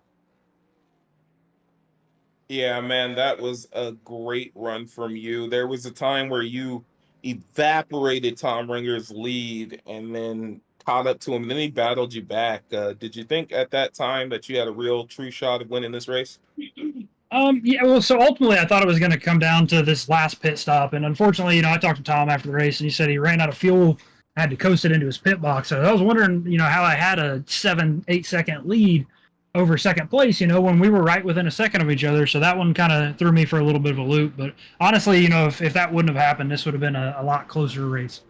Yeah, man, that was a great run from you. There was a time where you evaporated Tom Ringer's lead and then caught up to him. Then he battled you back. Did you think at that time that you had a real true shot of winning this race? Yeah, well, so ultimately I thought it was going to come down to this last pit stop. And unfortunately, I talked to Tom after the race and he said he ran out of fuel, had to coast it into his pit box. So I was wondering, how I had a 7-8 second lead. over second place, when we were right within a second of each other. So that one kind of threw me for a little bit of a loop. But honestly, if that wouldn't have happened, this would have been a lot closer race.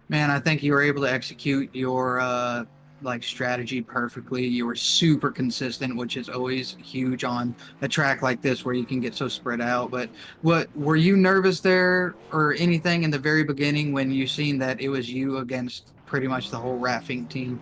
Man, I think you were able to execute your strategy perfectly. You were super consistent, which is always huge on a track like this where you can get so spread out. But what were you nervous there or anything in the very beginning when you seen that it was you against pretty much the whole rafting team?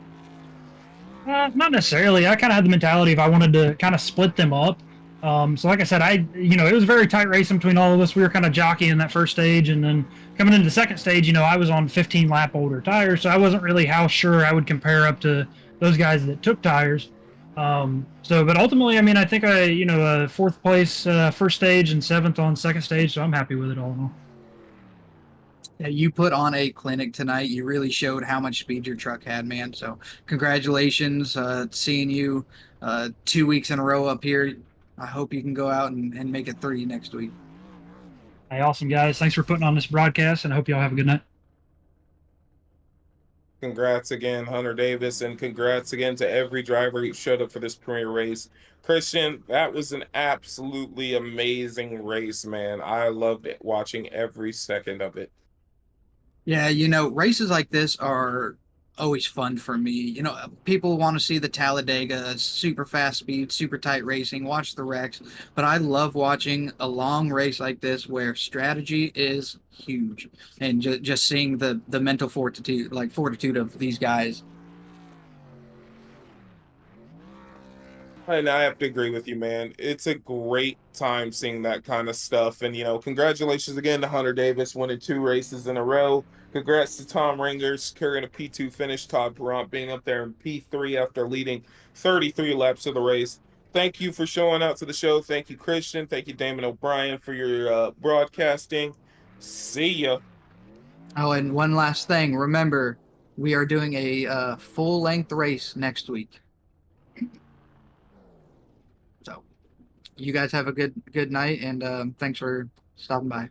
Not necessarily. I kind of had the mentality if I wanted to kind of split them up. So like I said, it was a very tight race between all of us. We were kind of jockeying that first stage, and then coming into the second stage, I was on 15 lap older tires, so I wasn't really how sure I would compare up to those guys that took tires. But ultimately, I think fourth place first stage and seventh on second stage, so I'm happy with it all in all. Yeah, you put on a clinic tonight. You really showed how much speed your truck had, man. So congratulations, seeing you 2 weeks in a row up here. I hope you can go out and make it 3 next week. Hey, awesome, guys. Thanks for putting on this broadcast, and I hope y'all have a good night. Congrats again, Hunter Davis, and congrats again to every driver who showed up for this premier race. Christian, that was an absolutely amazing race, man. I loved it, watching every second of it. Yeah, races like this are always fun for me. People want to see the Talladega, super fast speed, super tight racing, watch the wrecks, but I love watching a long race like this where strategy is huge and just seeing the mental fortitude of these guys. And I have to agree with you, man. It's a great time seeing that kind of stuff. And, congratulations again to Hunter Davis winning 2 races in a row. Congrats to Tom Ringers carrying a P2 finish. Todd Perrant being up there in P3 after leading 33 laps of the race. Thank you for showing out to the show. Thank you, Christian. Thank you, Damon O'Brien, for your broadcasting. See ya. Oh, and one last thing. Remember, we are doing a full-length race next week. So you guys have a good night, and thanks for stopping by.